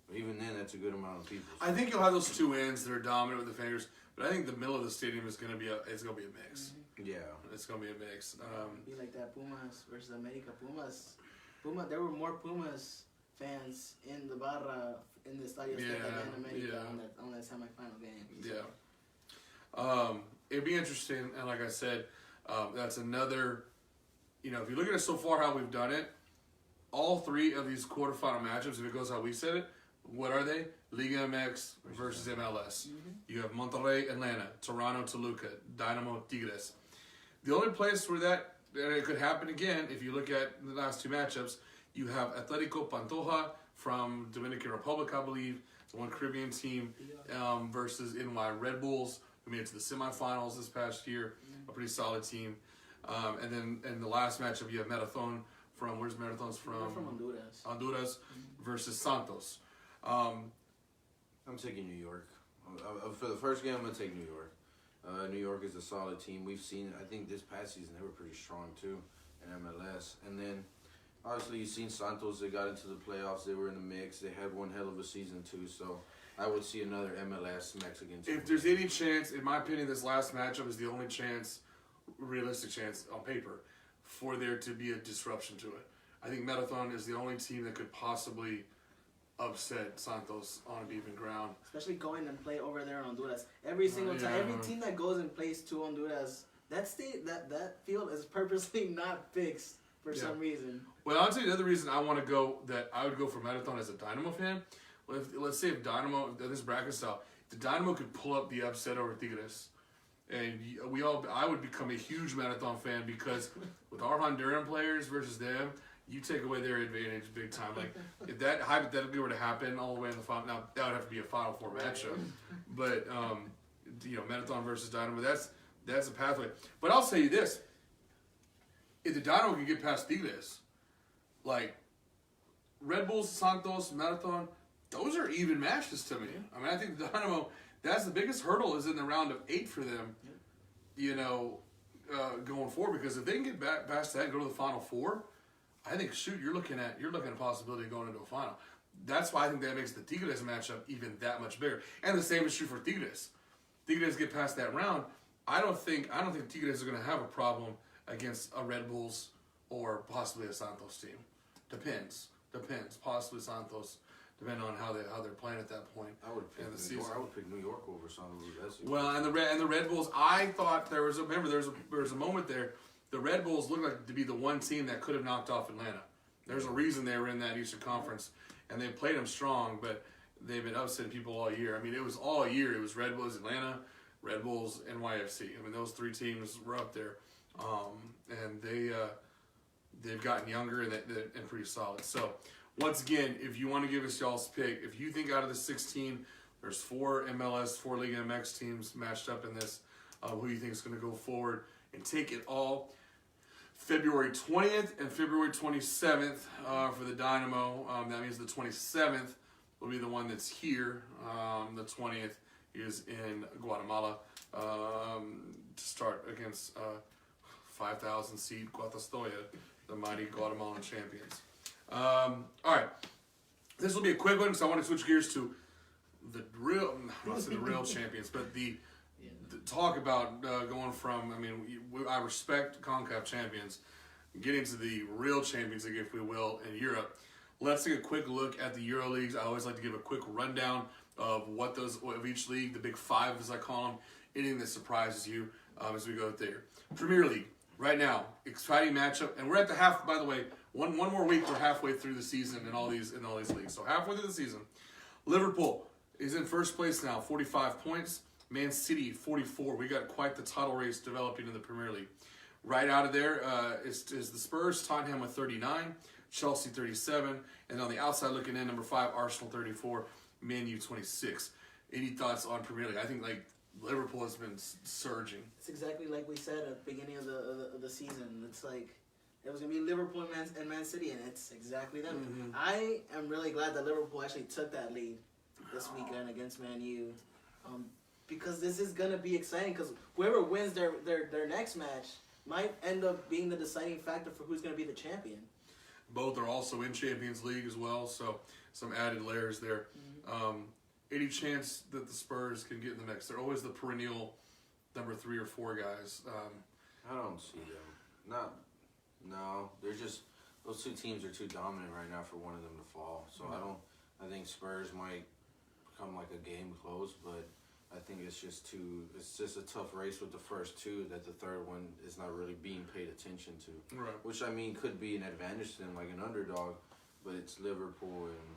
But even then, that's a good amount of people. I think you'll have those two ends that are dominant with the fingers. But I think the middle of the stadium is going to be a mix. Yeah. It's going to be a mix. Be like that Pumas versus America. There were more Pumas fans in the Barra in the Estadio Azteca than America on that semifinal game. Yeah. It'd be interesting, and like I said, that's another. If you look at it so far, how we've done it, all three of these quarterfinal matchups, if it goes how we said it, what are they? Liga MX versus MLS. You have Monterrey, Atlanta, Toronto, Toluca, Dynamo, Tigres. The only place where that it could happen again, if you look at the last two matchups, you have Atletico Pantoja from Dominican Republic, I believe, the one Caribbean team, versus NY Red Bulls, who made it to the semifinals this past year, a pretty solid team. And then in the last matchup, you have Marathon from, where's Marathon's from? They're from Honduras. Honduras versus Santos. I'm taking New York. For the first game, I'm going to take New York. New York is a solid team. We've seen, I think this past season, they were pretty strong too in MLS. And then, obviously, you've seen Santos. They got into the playoffs. They were in the mix. They had one hell of a season too. So I would see another MLS Mexican team. If there's any chance, in my opinion, this last matchup is the only chance, realistic chance on paper, for there to be a disruption to it. I think Marathon is the only team that could possibly upset Santos on an even ground. Especially going and play over there in Honduras. Every single time, every team that goes and plays to Honduras, that field is purposely not fixed for some reason. Well, I'll tell you the other reason I want to go, that I would go for Marathon as a Dynamo fan. Well, let's say if Dynamo, this bracket style, the Dynamo could pull up the upset over Tigres, and I would become a huge Marathon fan, because with our Honduran players versus them, you take away their advantage big time. Like, if that hypothetically were to happen all the way in the final, now that would have to be a Final Four matchup. But Marathon versus Dynamo, that's a pathway. But I'll say you this: if the Dynamo can get past Tigres, like Red Bulls, Santos, Marathon, those are even matches to me. I mean, I think the Dynamo, that's the biggest hurdle, is in the round of 8 for them. Going forward, because if they can get back past that and go to the Final Four, I think, you're looking at a possibility of going into a final. That's why I think that makes the Tigres matchup even that much bigger. And the same is true for Tigres. Tigres get past that round. I don't think Tigres are going to have a problem against a Red Bulls or possibly a Santos team. Depends. Possibly Santos, depending on how they're playing at that point. I would pick New York over Santos. Well, and the Red Bulls, I thought there was a moment there. The Red Bulls looked like to be the one team that could have knocked off Atlanta. There's a reason they were in that Eastern Conference, and they played them strong, but they've been upsetting people all year. I mean, it was all year. It was Red Bulls Atlanta, Red Bulls NYFC. I mean, those three teams were up there, and they've gotten younger and pretty solid. So, once again, if you want to give us y'all's pick, if you think out of the 16, there's 4 MLS, 4 Liga MX teams matched up in this, who you think is going to go forward and take it all. February 20th and February 27th for the Dynamo. That means the 27th will be the one that's here. The 20th is in Guatemala to start against 5,000-seed Guatastoya, the mighty Guatemalan champions. All right. This will be a quick one, because I want to switch gears to the real, I'm not saying the real champions, but the talk about going from, I respect CONCACAF champions, getting to the real champions, if we will, in Europe. Let's take a quick look at the Euro leagues. I always like to give a quick rundown of of each league, the big 5 as I call them, anything that surprises you as we go there. Premier League, right now, exciting matchup, and we're at the half. By the way, one more week, we're halfway through the season in all these leagues. So halfway through the season, Liverpool is in first place now, 45 points. Man City, 44. We got quite the title race developing in the Premier League. Right out of there is the Spurs, Tottenham with 39, Chelsea 37, and on the outside looking in, number 5, Arsenal 34, Man U 26. Any thoughts on Premier League? I think Liverpool has been surging. It's exactly like we said at the beginning of the season. It's like it was going to be Liverpool and Man City, and it's exactly them. Mm-hmm. I am really glad that Liverpool actually took that lead this weekend against Man U. Because this is going to be exciting, because whoever wins their next match might end up being the deciding factor for who's going to be the champion. Both are also in Champions League as well, so some added layers there. Mm-hmm. Any chance that the Spurs can get in the mix? They're always the perennial number 3 or 4 guys. I don't see them. No, they're just, those 2 teams are too dominant right now for one of them to fall. So I think Spurs might become like a game close, but I think it's just a tough race with the first 2 that the third one is not really being paid attention to. Right. Which, could be an advantage to them, like an underdog, but it's Liverpool, and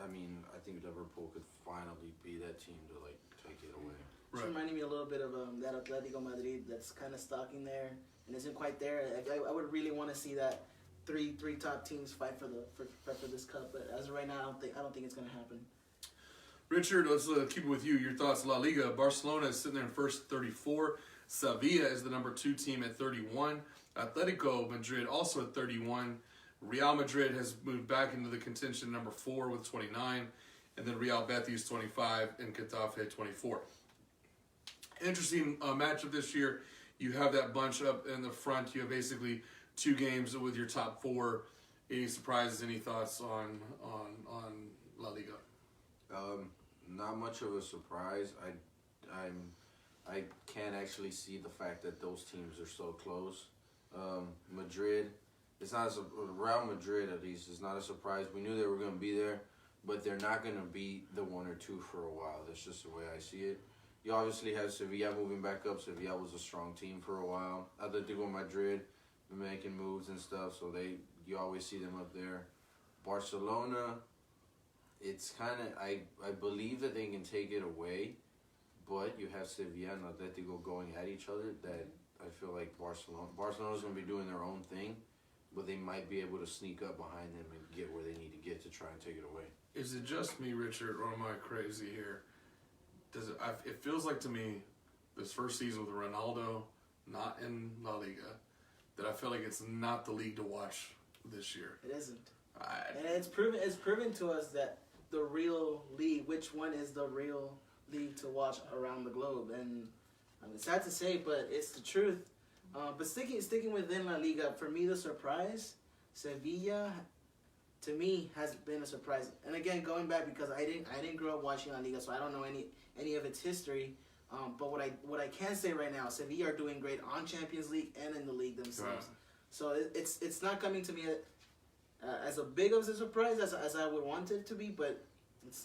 I mean, I think Liverpool could finally be that team to like take it away. It's reminding me a little bit of that Atletico Madrid that's kind of stalking there and isn't quite there. I would really want to see that three top teams fight for this cup, but as of right now, I don't think it's gonna happen. Richard, let's keep it with you. Your thoughts, La Liga. Barcelona is sitting there in first, 34. Sevilla is the number 2 team at 31. Atletico Madrid also at 31. Real Madrid has moved back into the contention number 4 with 29. And then Real Betis 25 and Getafe 24. Interesting matchup this year. You have that bunch up in the front. You have basically 2 games with your top 4. Any surprises, any thoughts on La Liga? Not much of a surprise. I can't actually see the fact that those teams are so close. Madrid, it's not Real Madrid at least. It's not a surprise. We knew they were going to be there, but they're not going to beat the 1 or 2 for a while. That's just the way I see it. You obviously have Sevilla moving back up. Sevilla was a strong team for a while. Atletico Madrid been making moves and stuff, so you always see them up there. Barcelona, it's kind of I believe that they can take it away, but you have Sevilla and Atletico going at each other. That I feel like Barcelona's going to be doing their own thing, but they might be able to sneak up behind them and get where they need to get to try and take it away. Is it just me, Richard, or am I crazy here? It feels like to me, this first season with Ronaldo, not in La Liga, that I feel like it's not the league to watch this year. It isn't. And it's proven to us that the real league, which one is the real league to watch around the globe. And it's sad to say, but it's the truth. But sticking within La Liga, for me, the surprise, Sevilla, to me, has been a surprise. And again, going back because I didn't grow up watching La Liga, so I don't know any of its history. But what I can say right now, Sevilla are doing great on Champions League and in the league themselves. Right. So it's not coming to me as a big of a surprise as I would want it to be, but it's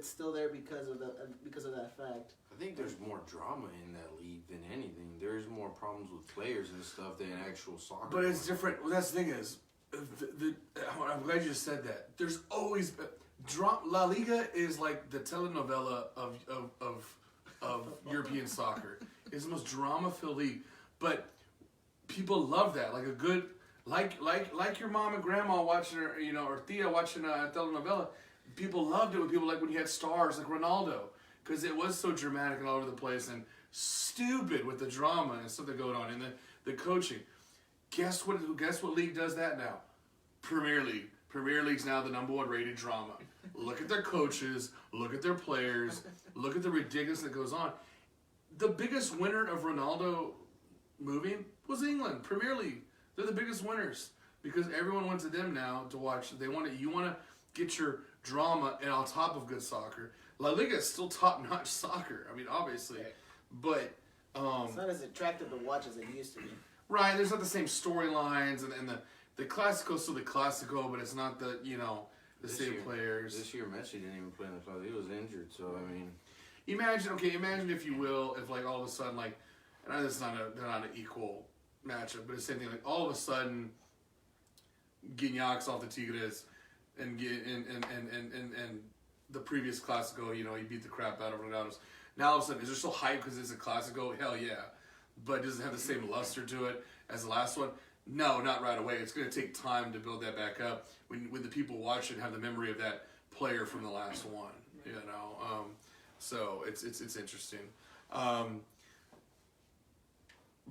still there because of that fact. I think there's more drama in that league than anything. There's more problems with players and stuff than actual soccer. But it's different. Well, that's the thing is, I'm glad you just said that. There's always La Liga is like the telenovela of European soccer. It's the most drama-filled league, but people love that. Like a good, like your mom and grandma watching, or Tia watching a telenovela. People loved it when you had stars like Ronaldo, because it was so dramatic and all over the place and stupid with the drama and stuff that going on and the coaching. Guess what league does that now? Premier League. Premier League's now the #1 rated drama. Look at their coaches, look at their players, look at the ridiculous that goes on. The biggest winner of Ronaldo moving was England, Premier League. They're the biggest winners because everyone went to them now to watch. You want to get your drama and on top of good soccer. La Liga is still top-notch soccer. I mean, obviously, but it's not as attractive to watch as it used to be. Right, there's not the same storylines and the Clasico's still the Clasico, but it's not the same players. This year, Messi didn't even play in the club. He was injured, so I mean, imagine if you will, if like all of a sudden and I know they're not an equal matchup, but it's the same thing. Like all of a sudden, Guignac's off the Tigres, and the previous Clasico, he beat the crap out of Ronaldo's. Now all of a sudden, is there still hype because it's a Clasico? Hell yeah. But does it have the same luster to it as the last one? No, not right away. It's going to take time to build that back up when the people watch it have the memory of that player from the last one. So it's interesting.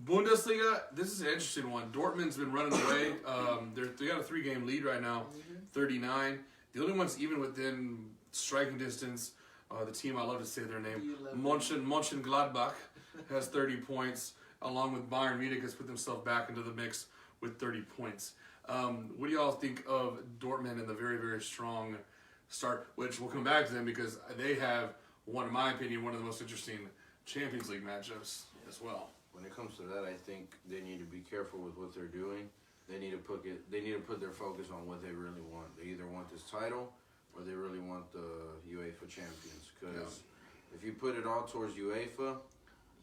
Bundesliga, this is an interesting one. Dortmund's been running away. They got a 3-game lead right now, 39. The only ones even within striking distance, the team, I love to say their name, Mönchengladbach, has 30 points, along with Bayern Munich has put themselves back into the mix with 30 points. What do y'all think of Dortmund and the very, very strong start, which we'll come back to them because they have, in my opinion, one of the most interesting Champions League matchups as well. When it comes to that, I think they need to be careful with what they're doing. They need to put their focus on what they really want. They either want this title or they really want the UEFA Champions. Because if you put it all towards UEFA,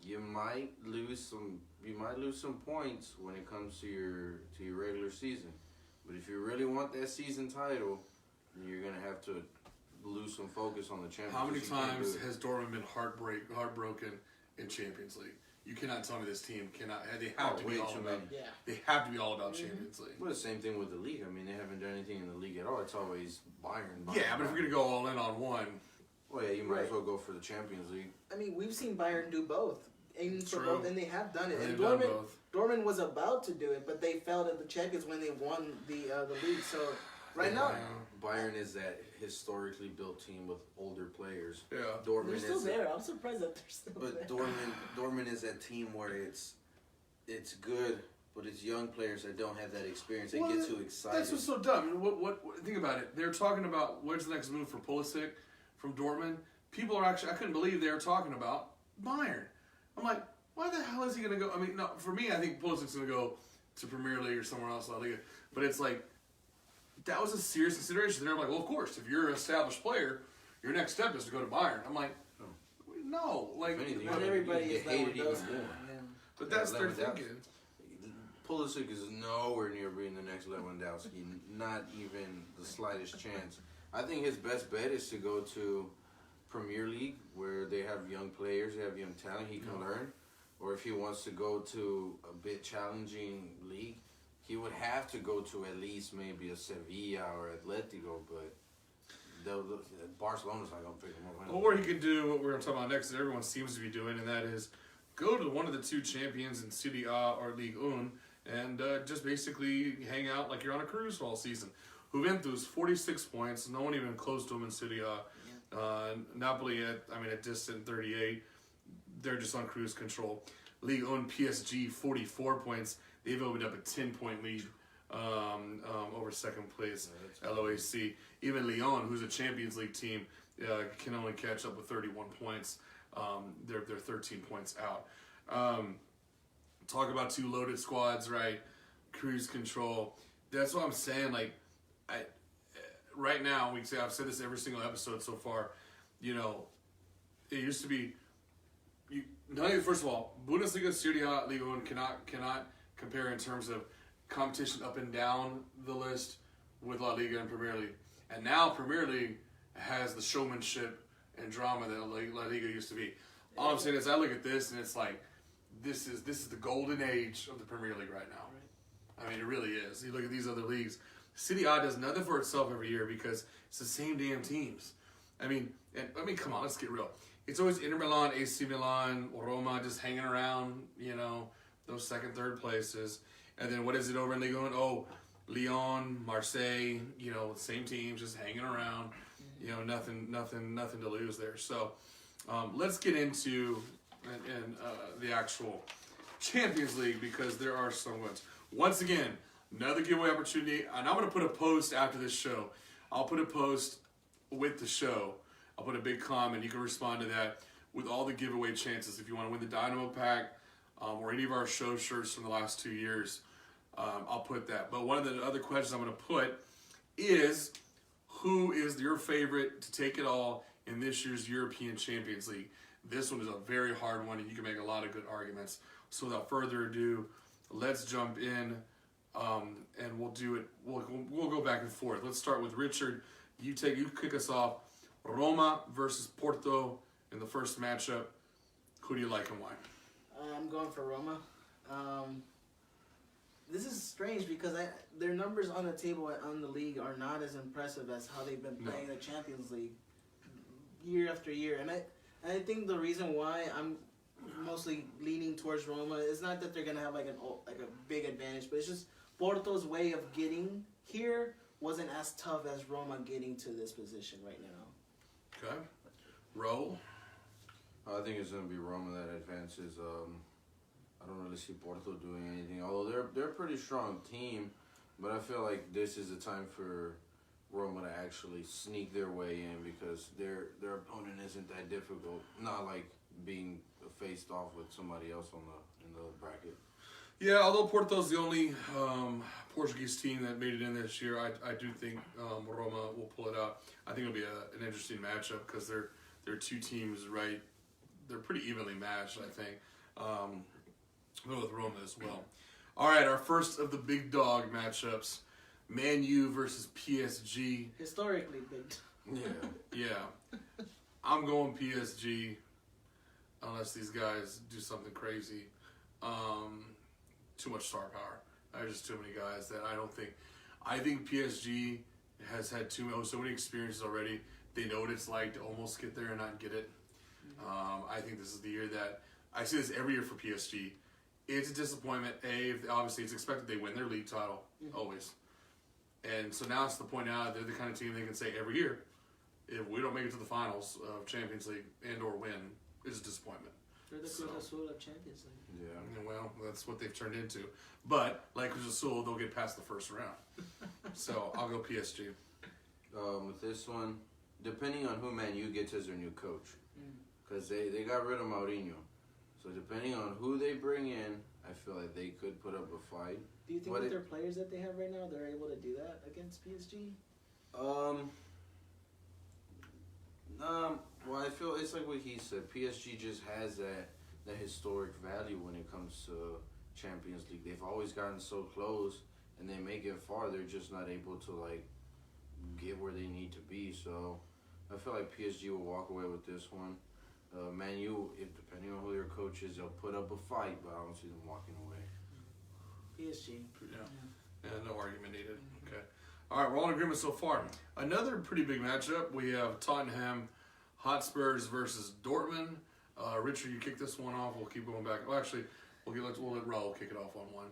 you might lose some points when it comes to your regular season. But if you really want that season title, you're gonna have to lose some focus on the Champions How many League. You can't times do it. has Dortmund been heartbroken in Champions League? You cannot tell me this team cannot. They have to be way all too about. many. Yeah. They have to be all about Champions League. Well, the same thing with the league. I mean, they haven't done anything in the league at all. It's always Bayern. Yeah, but if you're gonna go all in on one, well, yeah, you might as Right. well go for the Champions League. I mean, we've seen Bayern do both, aim for True. both, and they have done it. they've And done Dortmund, both. Dortmund was about to do it, but they failed at the Champions when they won the league. So right now, Bayern is that historically built team with older players. Yeah. Dortmund they're still is there. I'm surprised that they're still But there. Dortmund is that team where it's good, but it's young players that don't have that experience. They Well, get too excited. That's what's so dumb. I mean, what? Think about it. They're talking about what's the next move for Pulisic from Dortmund. People are actually. I couldn't believe they were talking about Bayern. I'm like, why the hell is he going to go? I mean, no. For me, I think Pulisic's going to go to Premier League or somewhere else. La Liga. But it's like that was a serious consideration. They're like, well, of course, if you're an established player, your next step is to go to Bayern. I'm like, no, like, If anything, Not you everybody get is that hated one does. even more. Yeah. but that's Yeah, their Lewandowski. thinking. Pulisic is nowhere near being the next Lewandowski. Not even the slightest chance. I think his best bet is to go to Premier League, where they have young players, they have young talent he can learn. Or if he wants to go to a bit challenging league, he would have to go to at least maybe a Sevilla or Atletico, but Barcelona's not going to pick him up. Or he could do what we're going to talk about next that everyone seems to be doing, and that is go to one of the two champions in Serie A or Ligue 1 and just basically hang out like you're on a cruise all season. Juventus, 46 points, no one even close to them in Serie A. Napoli at distant 38. They're just on cruise control. Ligue 1 PSG, 44 points. They've opened up a 10-point lead over second place LOAC. Even Lyon, who's a Champions League team, can only catch up with 31 points. They're 13 points out. Talk about two loaded squads, right? Cruise control. That's what I'm saying. Like, right now, I've said this every single episode so far. You know, it used to be. First of all, Bundesliga, Serie A, Liga 1 cannot compare in terms of competition up and down the list with La Liga and Premier League. And now Premier League has the showmanship and drama that La Liga used to be. All I'm saying is I look at this and it's like, this is the golden age of the Premier League right now. I mean, it really is. You look at these other leagues. Serie A does nothing for itself every year because it's the same damn teams. I mean, come on, let's get real. It's always Inter Milan, AC Milan, Roma just hanging around, those second, third places. And then what is it over in Ligue 1? Oh, Lyon, Marseille, same teams just hanging around. Nothing to lose there. So let's get into the actual Champions League because there are so much. Once again, another giveaway opportunity. And I'm going to put a post after this show. I'll put a post with the show. I'll put a big comment. You can respond to that with all the giveaway chances. If you want to win the Dynamo Pack or any of our show shirts from the last 2 years, I'll put that. But one of the other questions I'm going to put is, who is your favorite to take it all in this year's European Champions League? This one is a very hard one, and you can make a lot of good arguments. So without further ado, let's jump in, and we'll do it. We'll go back and forth. Let's start with Richard. You kick us off. Roma versus Porto in the first matchup. Who do you like and why? I'm going for Roma. This is strange because their numbers on the table on the league are not as impressive as how they've been playing the Champions League year after year. And I think the reason why I'm mostly leaning towards Roma is not that they're gonna have like a big advantage, but it's just Porto's way of getting here wasn't as tough as Roma getting to this position right now. Okay. Ro? I think it's going to be Roma that advances. I don't really see Porto doing anything, although they're a pretty strong team. But I feel like this is the time for Roma to actually sneak their way in because their opponent isn't that difficult. Not like being faced off with somebody else in the bracket. Yeah, although Porto's the only Portuguese team that made it in this year, I do think Roma will pull it out. I think it'll be an interesting matchup because they're two teams, right? They're pretty evenly matched, I think. But with Roma as well. All right, our first of the big dog matchups: Man U versus PSG. Historically big. Yeah. I'm going PSG unless these guys do something crazy. Too much star power. There's just too many guys that I think PSG has had so many experiences already. They know what it's like to almost get there and not get it. I think this is the year that I see this every year for PSG. It's a disappointment. Obviously it's expected they win their league title always, and so now it's the point now they're the kind of team they can say every year, if we don't make it to the finals of Champions League and or win, it's a disappointment. They're the Cruz Azul of Champions League. Yeah. Well, that's what they've turned into. But like Cruz Azul, they'll get past the first round. So I'll go PSG. With this one, depending on who Man U gets as their new coach, because they got rid of Mourinho, so depending on who they bring in, I feel like they could put up a fight. Do you think with their players that they have right now, they're able to do that against PSG? Well, I feel it's like what he said. PSG just has that historic value when it comes to Champions League. They've always gotten so close, and they make it far. They're just not able to like get where they need to be. So I feel like PSG will walk away with this one. Man U, depending on who their coach is, they'll put up a fight, but I don't see them walking away. PSG. Yeah, no argument needed. Okay. All right, we're all in agreement so far. Another pretty big matchup. We have Tottenham Hotspurs versus Dortmund. Richard, you kick this one off. We'll keep going back. Well, actually, we'll let Raul kick it off on one.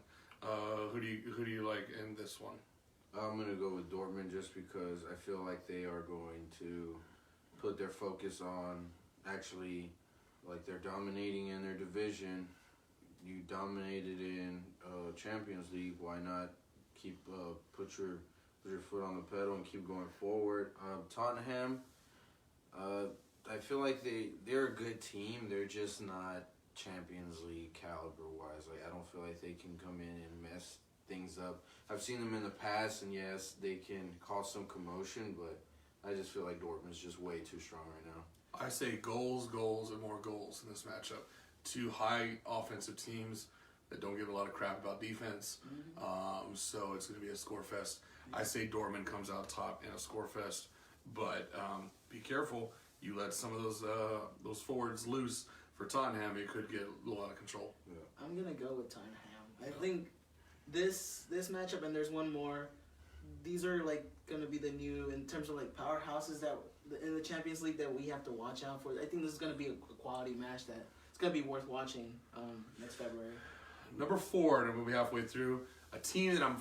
Who do you like in this one? I'm gonna go with Dortmund just because I feel like they are going to put their focus on actually, like they're dominating in their division. You dominated in Champions League. Why not keep put your foot on the pedal and keep going forward? Tottenham, I feel like they're a good team. They're just not Champions League caliber wise. Like I don't feel like they can come in and mess things up. I've seen them in the past, and yes, they can cause some commotion, but I just feel like Dortmund's just way too strong right now. I say goals, and more goals in this matchup. Two high offensive teams that don't give a lot of crap about defense. So it's going to be a score fest. I say Dortmund comes out top in a score fest, but be careful. You let some of those forwards loose for Tottenham, it could get a little out of control. Yeah. I'm gonna go with Tottenham. I think this matchup, and there's one more. These are like gonna be the new in terms of like powerhouses that in the Champions League that we have to watch out for. I think this is gonna be a quality match that it's gonna be worth watching next February. Number 4, and we'll be halfway through. A team that I'm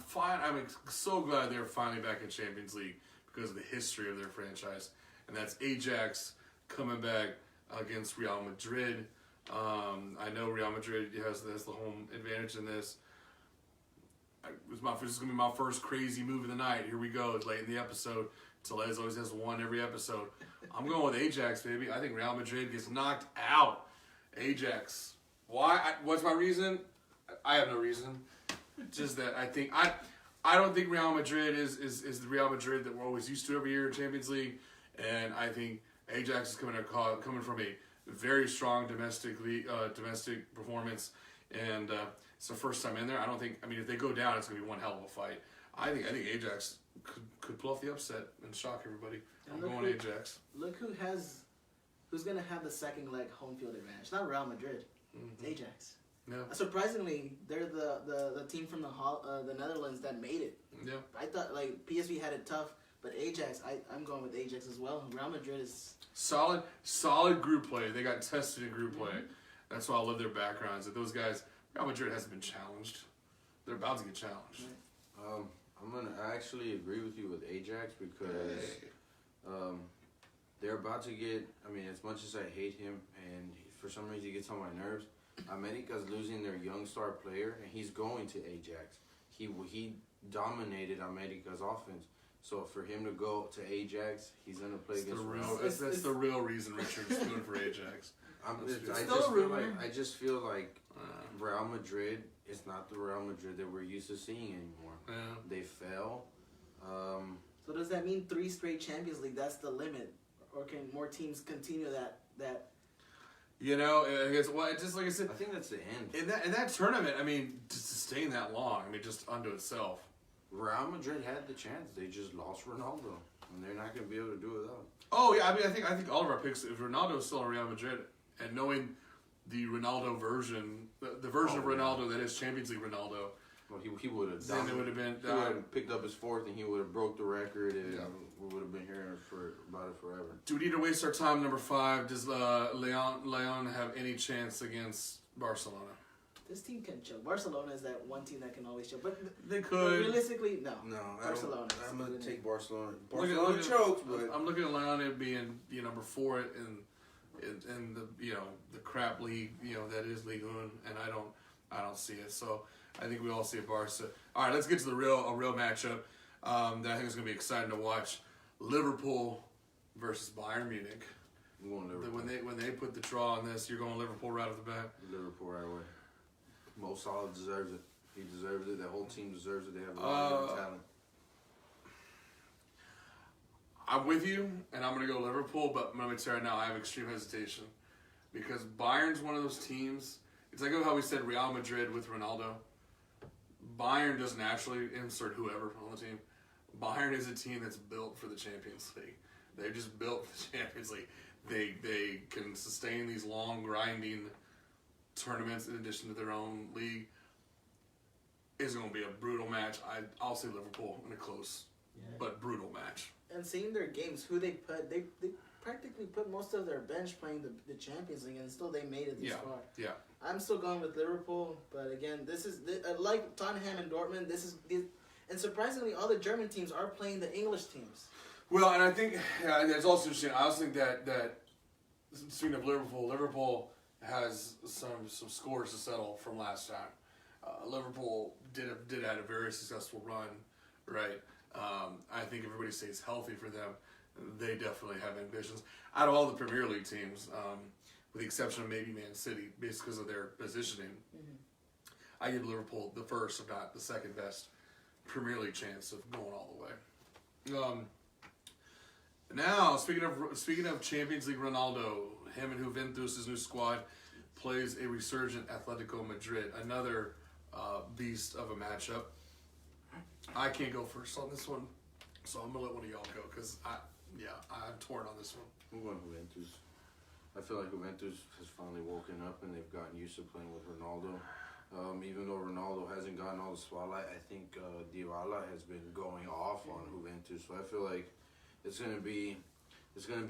so glad they're finally back in Champions League because of the history of their franchise, and that's Ajax coming back against Real Madrid. I know Real Madrid has the home advantage in this. This is going to be my first crazy move of the night. Here we go. It's late in the episode. Tellez always has one every episode. I'm going with Ajax, baby. I think Real Madrid gets knocked out. Ajax. Why? What's my reason? I have no reason. Just that I don't think Real Madrid is the Real Madrid that we're always used to every year in Champions League, and I think Ajax is coming from a very strong domestic performance, and it's the first time in there. If they go down, it's going to be one hell of a fight. I think Ajax could pull off the upset and shock everybody. I'm going Ajax. Look who's going to have the second leg home field advantage. Not Real Madrid. It's Ajax. Yeah. Surprisingly, they're the team from the Netherlands that made it. Yeah. I thought like PSV had it tough, but Ajax, I'm going with Ajax as well. Real Madrid is solid group play. They got tested in group play. That's why I love their backgrounds. That those guys, Real Madrid hasn't been challenged. They're about to get challenged. I actually agree with you with Ajax because they're about to get. As much as I hate him, and for some reason he gets on my nerves. America's losing their young star player, and he's going to Ajax. He dominated America's offense. So for him to go to Ajax, he's going to play against Real. That's the real reason Richard's doing for Ajax. I just feel like Real Madrid is not the Real Madrid that we're used to seeing anymore. Yeah. They fell. So does that mean 3 straight Champions League? That's the limit, or can more teams continue that? I guess just like I said, I think that's the end. In that tournament, to sustain that long, just unto itself. Real Madrid had the chance. They just lost Ronaldo. And they're not going to be able to do it without him. Oh yeah, I mean, I think all of our picks. If Ronaldo is still in Real Madrid, and knowing the Ronaldo version, the version of Ronaldo that is Champions League Ronaldo, well, he would have then done. it would have been. He would have picked up his fourth, and he would have broke the record, and we would have been hearing about it forever. Do we need to waste our time? Number 5. Does Leon have any chance against Barcelona? This team can chill. Barcelona is that one team that can always chill, but They could. realistically, no. No, Barcelona. I'm gonna take Barcelona. Look at- Barcelona chokes, but I'm looking at Leon being number 4 in the the crap league that is Ligue 1, and I don't see it. So I think we all see a Barca. All right, let's get to the real matchup that I think is going to be exciting to watch. Liverpool versus Bayern Munich. I'm going Liverpool. When they put the draw on this, you're going Liverpool right off the bat. Liverpool right away. Mo Salah deserves it. He deserves it. The whole team deserves it. They have a lot of talent. I'm with you, and I'm going to go Liverpool, but I'm going to tell you right now, I have extreme hesitation. Because Bayern's one of those teams, it's like how we said Real Madrid with Ronaldo. Bayern doesn't naturally insert whoever on the team. Bayern is a team that's built for the Champions League. They're just built for the Champions League. They can sustain these long, grinding tournaments in addition to their own league. It's going to be a brutal match. I'll say Liverpool in a close, but brutal match. And seeing their games, who they put, they practically put most of their bench playing the Champions League, and still they made it this far. Yeah. I'm still going with Liverpool, but again, this is like Tottenham and Dortmund. And surprisingly, all the German teams are playing the English teams. Well, and I think it's also interesting. I also think that speaking of Liverpool has some scores to settle from last time. Liverpool did have a very successful run, right? I think if everybody stays healthy for them, they definitely have ambitions. Out of all the Premier League teams, with the exception of maybe Man City, based because of their positioning, I give Liverpool the first, if not the second best Premier League chance of going all the way. Now, speaking of Champions League Ronaldo, him and Juventus' new squad plays a resurgent Atletico Madrid, another beast of a matchup. I can't go first on this one, so I'm gonna let one of y'all go because I'm torn on this one. I'm going Juventus. I feel like Juventus has finally woken up and they've gotten used to playing with Ronaldo. Even though Ronaldo hasn't gotten all the spotlight, I think Dybala has been going off on Juventus. So I feel like it's gonna be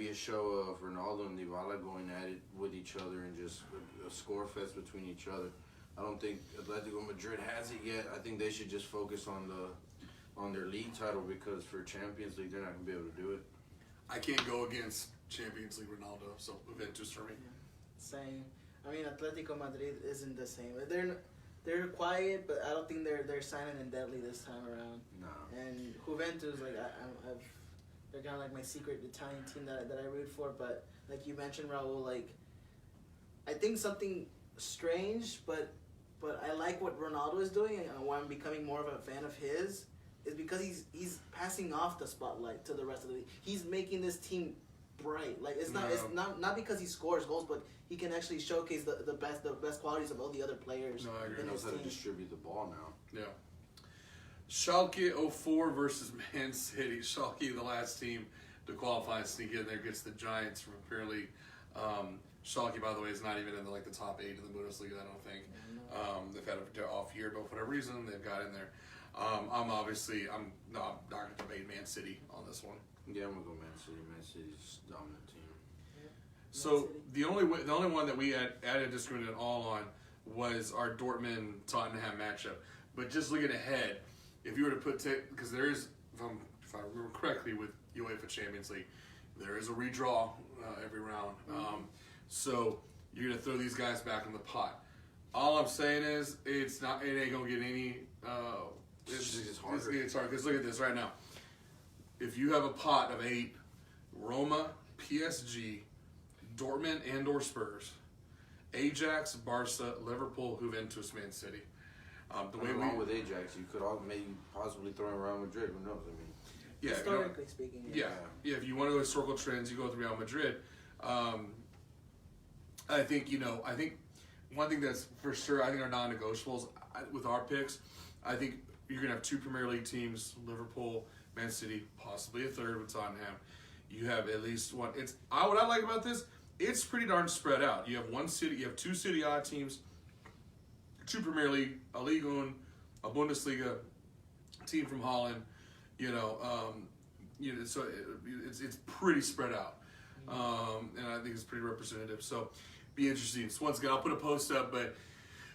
a show of Ronaldo and Dybala going at it with each other and just a score fest between each other. I don't think Atletico Madrid has it yet. I think they should just focus on their league title because for Champions League they're not gonna be able to do it. I can't go against Champions League Ronaldo, so Juventus for me. Same. I mean, Atletico Madrid isn't the same. They're quiet, but I don't think they're silent and deadly this time around. No. And Juventus, like they're kind of like my secret Italian team that I root for. But like you mentioned, Raul, like I think something strange, but I like what Ronaldo is doing, and why I'm becoming more of a fan of his is because he's passing off the spotlight to the rest of the league. He's making this team bright. Like it's not because he scores goals, but he can actually showcase the best qualities of all the other players. No, I agree. He knows how to distribute the ball now. Yeah. Schalke 04 versus Man City. Schalke, the last team to qualify and sneak in there, gets the Giants from Premier League. Schalke, by the way, is not even in the top 8 of the Bundesliga, I don't think. They've had an off year, but for whatever reason, they've got in there. I'm not going to debate Man City on this one. Yeah, I'm going to go Man City. Man City's a dominant team. Yeah. So the only one that we added disagreement at all on was our Dortmund-Tottenham matchup. But just looking ahead, if you were to put because there is, if I remember correctly, with UEFA Champions League, there is a redraw every round. So you're gonna throw these guys back in the pot. All I'm saying is it ain't gonna get any. It's harder. It's hard because look at this right now. If you have a pot of 8, Roma, PSG, Dortmund and/or Spurs, Ajax, Barca, Liverpool, Juventus, Man City. The way along with Ajax, you could maybe possibly throw in Real Madrid. Who knows? I mean, yeah, historically speaking. Yeah. If you want to go historical trends, you go with Real Madrid. I think one thing that's for sure. I think are non-negotiables with our picks. I think you're gonna have 2 Premier League teams, Liverpool Man City, possibly a third with Tottenham. You have at least one. What I like about this, it's pretty darn spread out. You have two City A teams, 2 Premier League, a Ligue 1, a Bundesliga team from Holland. So it's pretty spread out, and I think it's pretty representative. So, be interesting. So once again, I'll put a post up, but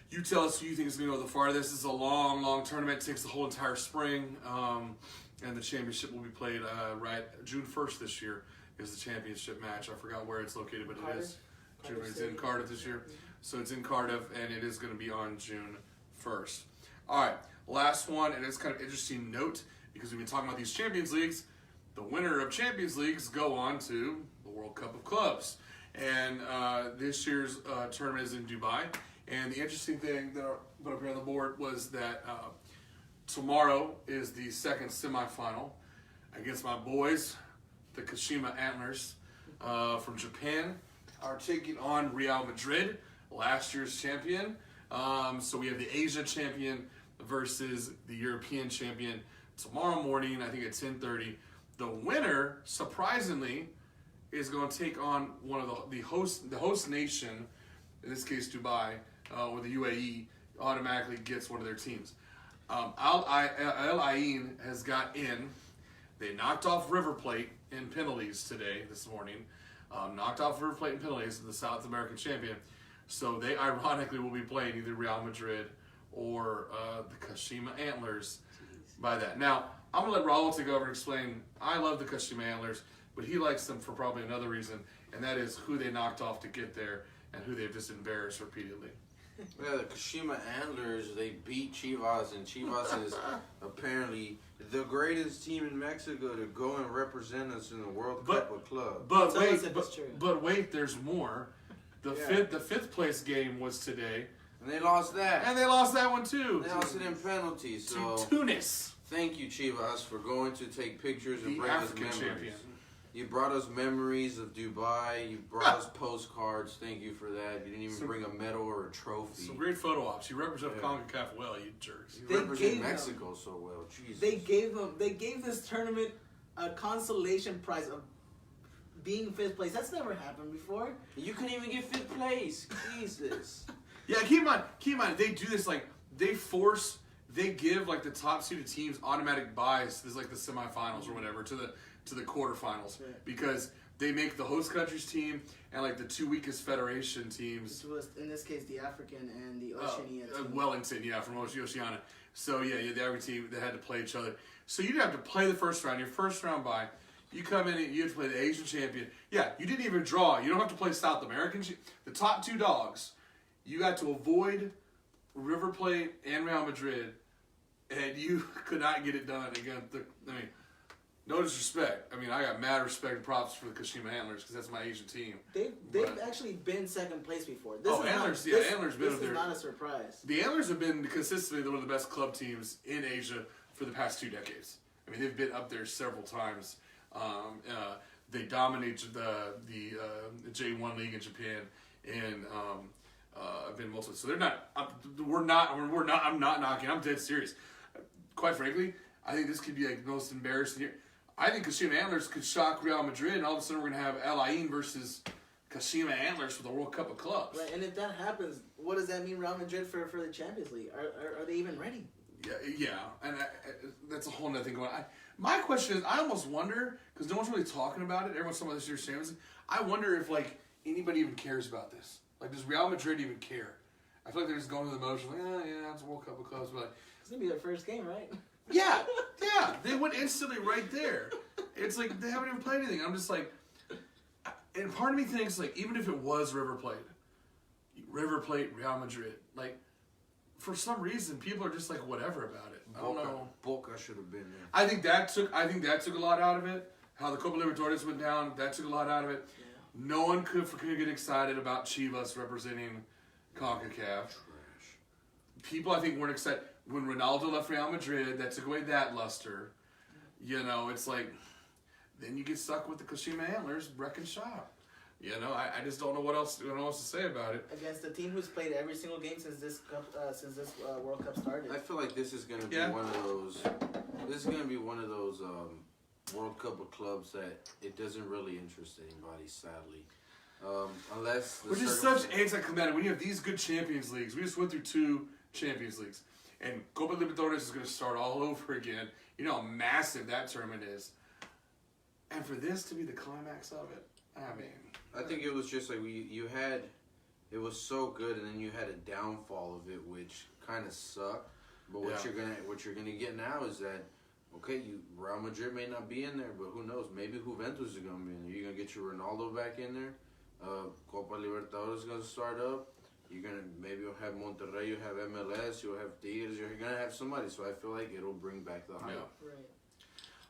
you tell us who you think is going to go the farthest. This is a long tournament. It takes the whole entire spring, and the championship will be played right June 1st this year is the championship match. I forgot where it's located, but it is. It's in Cardiff this year. So it's in Cardiff, and it is going to be on June 1st. All right, last one, and it's kind of interesting note because we've been talking about these Champions Leagues. The winner of Champions Leagues go on to the World Cup of Clubs. And this year's tournament is in Dubai. And the interesting thing that I put up here on the board was that tomorrow is the second semifinal against my boys, the Kashima Antlers from Japan, are taking on Real Madrid, last year's champion. So we have the Asia champion versus the European champion tomorrow morning, I think at 10:30. The winner, surprisingly, is going to take on one of the host nation, in this case Dubai, or the UAE, automatically gets one of their teams. Al Ain has got in. They knocked off River Plate in penalties this morning. Knocked off River Plate in penalties, the South American champion. So they ironically will be playing either Real Madrid or the Kashima Antlers by that. Now, I'm going to let Raul take over and explain. I love the Kashima Antlers, but he likes them for probably another reason, and that is who they knocked off to get there and who they've just embarrassed repeatedly. Yeah, the Kashima Antlers, they beat Chivas, and Chivas is apparently the greatest team in Mexico to go and represent us in the World Cup of Clubs. But wait, there's more. The fifth place game was today. And they lost that. And they lost that one too. They lost it in penalties. So to Tunis. Thank you, Chivas, for going to take pictures and the bring African us memories. Champion. You brought us memories of Dubai. You brought us postcards. Thank you for that. You didn't even bring a medal or a trophy. Some great photo ops. You represent CONCACAF well, you jerks. You represent Mexico so well. Jesus. They gave this tournament a consolation prize of being 5th place. That's never happened before. You couldn't even get 5th place. Jesus. Yeah, keep in mind, they do this they give like the top seeded teams automatic buys. This is like the semifinals or whatever to the quarterfinals because they make the host country's team and like the 2 weakest federation teams. Which was in this case the African and the Oceania team. Wellington, from Oceania. So the African team they had to play each other. So you didn't have to play the first round. Your first round bye, you come in and you have to play the Asian champion. Yeah, you didn't even draw. You don't have to play South American. The top 2 dogs. You got to avoid River Plate and Real Madrid, and you could not get it done against no disrespect. I got mad respect and props for the Kashima Antlers because that's my Asian team. They've actually been 2nd place before. Antlers been this up there. is not a surprise. The Antlers have been consistently one of the best club teams in Asia for the past 2 decades. They've been up there several times. They dominated the J1 league in Japan and. I've been multiple, so they're not. I'm not knocking. I'm dead serious. Quite frankly, I think this could be like the most embarrassing year. I think Kashima Antlers could shock Real Madrid, and all of a sudden we're gonna have Al Ain versus Kashima Antlers for the World Cup of Clubs. Right, and if that happens, what does that mean Real Madrid for the Champions League? Are they even ready? Yeah, and that's a whole nother thing going on. My question is, I almost wonder because no one's really talking about it. Everyone's talking about this year's Champions League. I wonder if anybody even cares about this. Does Real Madrid even care? I feel like they're just going through the motions. It's a World Cup of Clubs. But it's going to be their first game, right? Yeah. They went instantly right there. It's like they haven't even played anything. I'm just like... And part of me thinks, even if it was River Plate, Real Madrid, for some reason, people are just whatever about it. I don't know. Boca should have been there. I think that took a lot out of it. How the Copa Libertadores went down, that took a lot out of it. No one could get excited about Chivas representing CONCACAF. Trash. People, I think, weren't excited. When Ronaldo left Real Madrid, that took away that luster. It's then you get stuck with the Kashima Antlers wrecking shop. You know, I just don't know what else to say about it. Against the team who's played every single game since this World Cup started. I feel like this is going to be one of those. This is going to be one of those World Cup of clubs that it doesn't really interest anybody, sadly. Unless Which is such anticlimactic when you have these good Champions Leagues. We just went through 2 Champions Leagues, and Copa Libertadores is going to start all over again. You know how massive that tournament is, and for this to be the climax of it, I mean. I think it was just like it was so good, and then you had a downfall of it, which kind of sucked. But what you're gonna get now is that, okay, Real Madrid may not be in there, but who knows? Maybe Juventus is gonna be in there. You're gonna get your Ronaldo back in there. Copa Libertadores is gonna start up. You'll have Monterrey, you'll have MLS, you'll have Tigres. You're gonna have somebody. So I feel like it'll bring back the hype. Yeah. Right.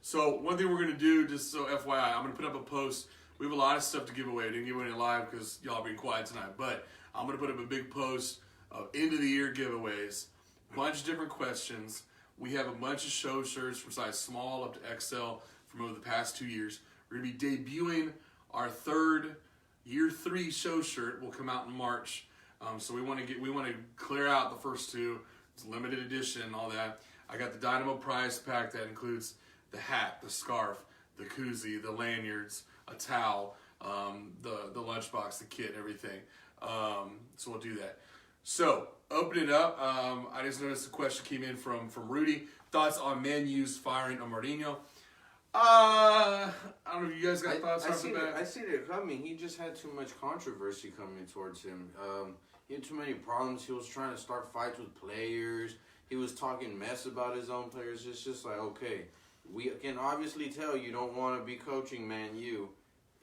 So one thing we're gonna do, just so FYI, I'm gonna put up a post. We have a lot of stuff to give away. I didn't give away any live because y'all are being quiet tonight. But I'm going to put up a big post of end-of-the-year giveaways. Bunch of different questions. We have a bunch of show shirts from size small up to XL from over the past 2 years. We're going to be debuting our year 3 show shirt. Will come out in March. So we want to clear out the first 2. It's limited edition and all that. I got the Dynamo prize pack that includes the hat, the scarf, the koozie, the lanyards, a towel, the lunchbox, the kit, everything. So we'll do that. So open it up. I just noticed a question came in from Rudy. Thoughts on Man U's firing of Mourinho? I don't know if you guys got thoughts off the bat. I seen it coming. He just had too much controversy coming towards him. He had too many problems. He was trying to start fights with players. He was talking mess about his own players. It's just like, okay, we can obviously tell you don't want to be coaching Man U.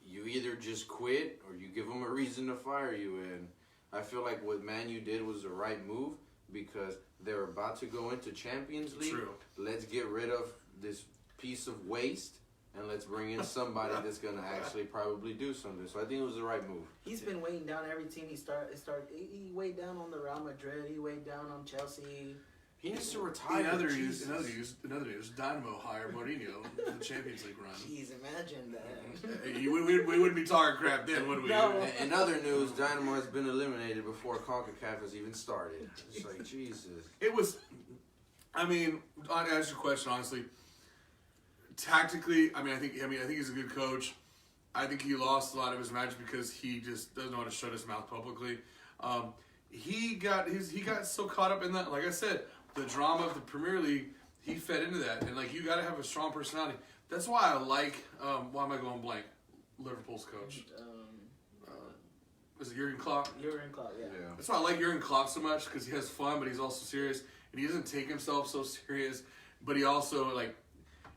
You either just quit or you give them a reason to fire you. And I feel like what Man U did was the right move because they're about to go into Champions League. True. Let's get rid of this piece of waste and let's bring in somebody that's going to actually probably do something. So I think it was the right move. He's been weighing down every team he He weighed down on the Real Madrid. He weighed down on Chelsea. He needs to retire. In other news, Dynamo hired Mourinho in the Champions League run. Jeez, imagine that. We wouldn't be talking crap then, would we? No. In other news, Dynamo has been eliminated before CONCACAF has even started. It's like, Jesus. It was, I mean, to answer your question honestly, tactically, I think he's a good coach. I think he lost a lot of his matches because he just doesn't know how to shut his mouth publicly. He got so caught up in that, like I said, the drama of the Premier League. He fed into that, and like you got to have a strong personality. That's why I like. Why am I going blank? Liverpool's coach. Is it Jurgen Klopp? Jurgen Klopp, yeah. That's why I like Jurgen Klopp so much because he has fun, but he's also serious, and he doesn't take himself so serious. But he also like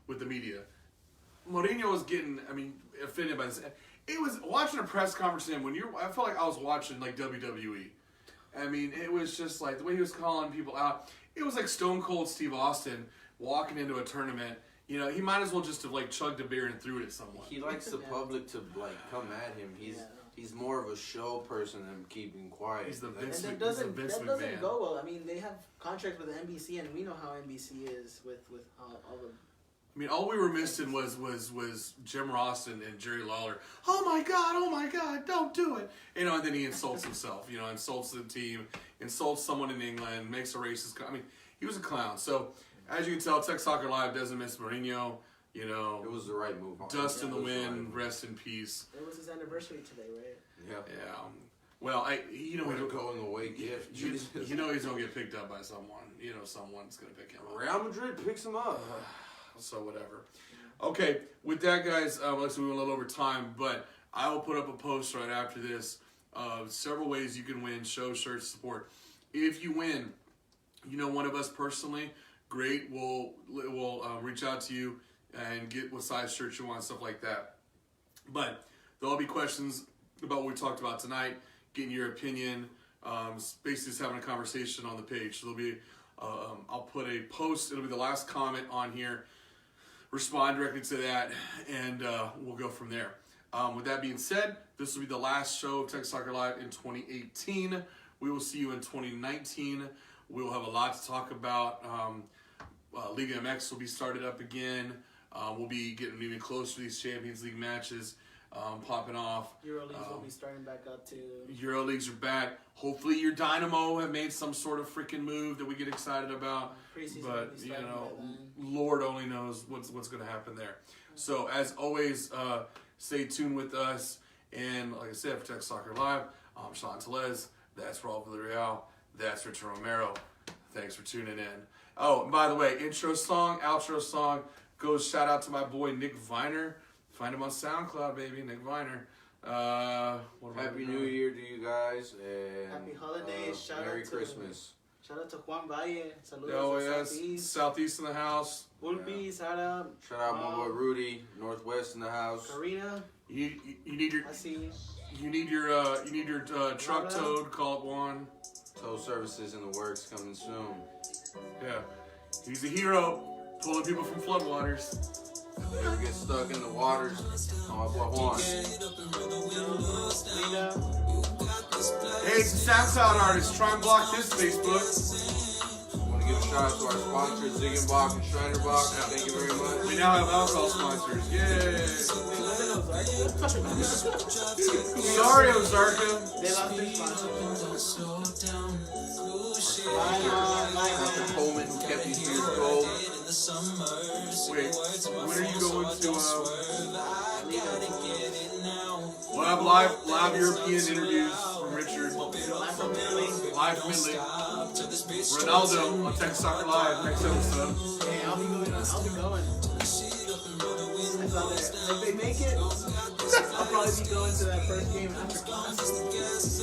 with the media. Mourinho was getting, offended by this. It was watching a press conference with him I felt like I was watching like WWE. It was just like the way he was calling people out. It was like Stone Cold Steve Austin walking into a tournament. You know, he might as well just have like chugged a beer and threw it at someone. He likes the public to like come at him. He's more of a show person than keeping quiet. He's the Vince And McMahon. that doesn't go well. They have contracts with NBC, and we know how NBC is with all the. All we were missing was Jim Ross and Jerry Lawler. Oh my God, don't do it. And then he insults himself, insults the team, insults someone in England, makes a racist he was a clown. So, as you can tell, Tech Soccer Live doesn't miss Mourinho. It was the right move. Dust in the wind, rest in peace. It was his anniversary today, right? Yeah. Well, what a going away gift. He's going to get picked up by someone. Someone's going to pick him up. Real Madrid picks him up. So whatever. Okay, with that, guys, let's move a little over time, but I will put up a post right after this of several ways you can win show shirts support. If you win, one of us personally, great. We'll reach out to you and get what size shirt you want, stuff like that. But there'll be questions about what we talked about tonight, getting your opinion, basically just having a conversation on the page. So there'll be, I'll put a post. It'll be the last comment on here. Respond directly to that, and we'll go from there. With that being said, this will be the last show of Tech Soccer Live in 2018. We will see you in 2019. We will have a lot to talk about. Liga MX will be started up again. We'll be getting even closer to these Champions League matches. popping off. EuroLeagues will be starting back up too. EuroLeagues are back. Hopefully your Dynamo have made some sort of freaking move that we get excited about. Preseason will But, be you starting know, by then. Lord only knows what's going to happen there. So, as always, stay tuned with us. And like I said, for Texas Soccer Live, I'm Sean Tellez. That's Raul Villarreal. That's Richard Romero. Thanks for tuning in. Oh, and by the way, intro song, outro song goes shout out to my boy Nick Viner. Find him on SoundCloud, baby, Nick Viner. Happy New Year to you guys, and Happy holidays. Shout Merry out to Christmas. Shout out to Juan Valle. Saludos Oh, to yes. Southeast. Southeast in the house. Ulpi, shout out. Shout out my boy Rudy, Northwest in the house. Karina, You need your I see you. you need your truck towed. Call it one. Tow services in the works coming soon. Yeah, he's a hero, pulling people from floodwaters. If you ever get stuck in the waters, call my boy Juan. Lita, Hey, it's a SoundCloud artist. Try and block this Facebook. I want to give a shout out to our sponsors, Ziegenbach and Schreinerbach. Thank you very much. We now have alcohol sponsors. Yay! Sorry, Ozarka. they lost their sponsor. Dr. Coleman, who kept these beers cold. Wait, when are you going to? We'll have live European interviews from Richard. Live from Italy. Live from Italy. Ronaldo on Texas Soccer Live next episode. Hey, I'll be going. I saw that. If they make it, I'll probably be going to that first game after class.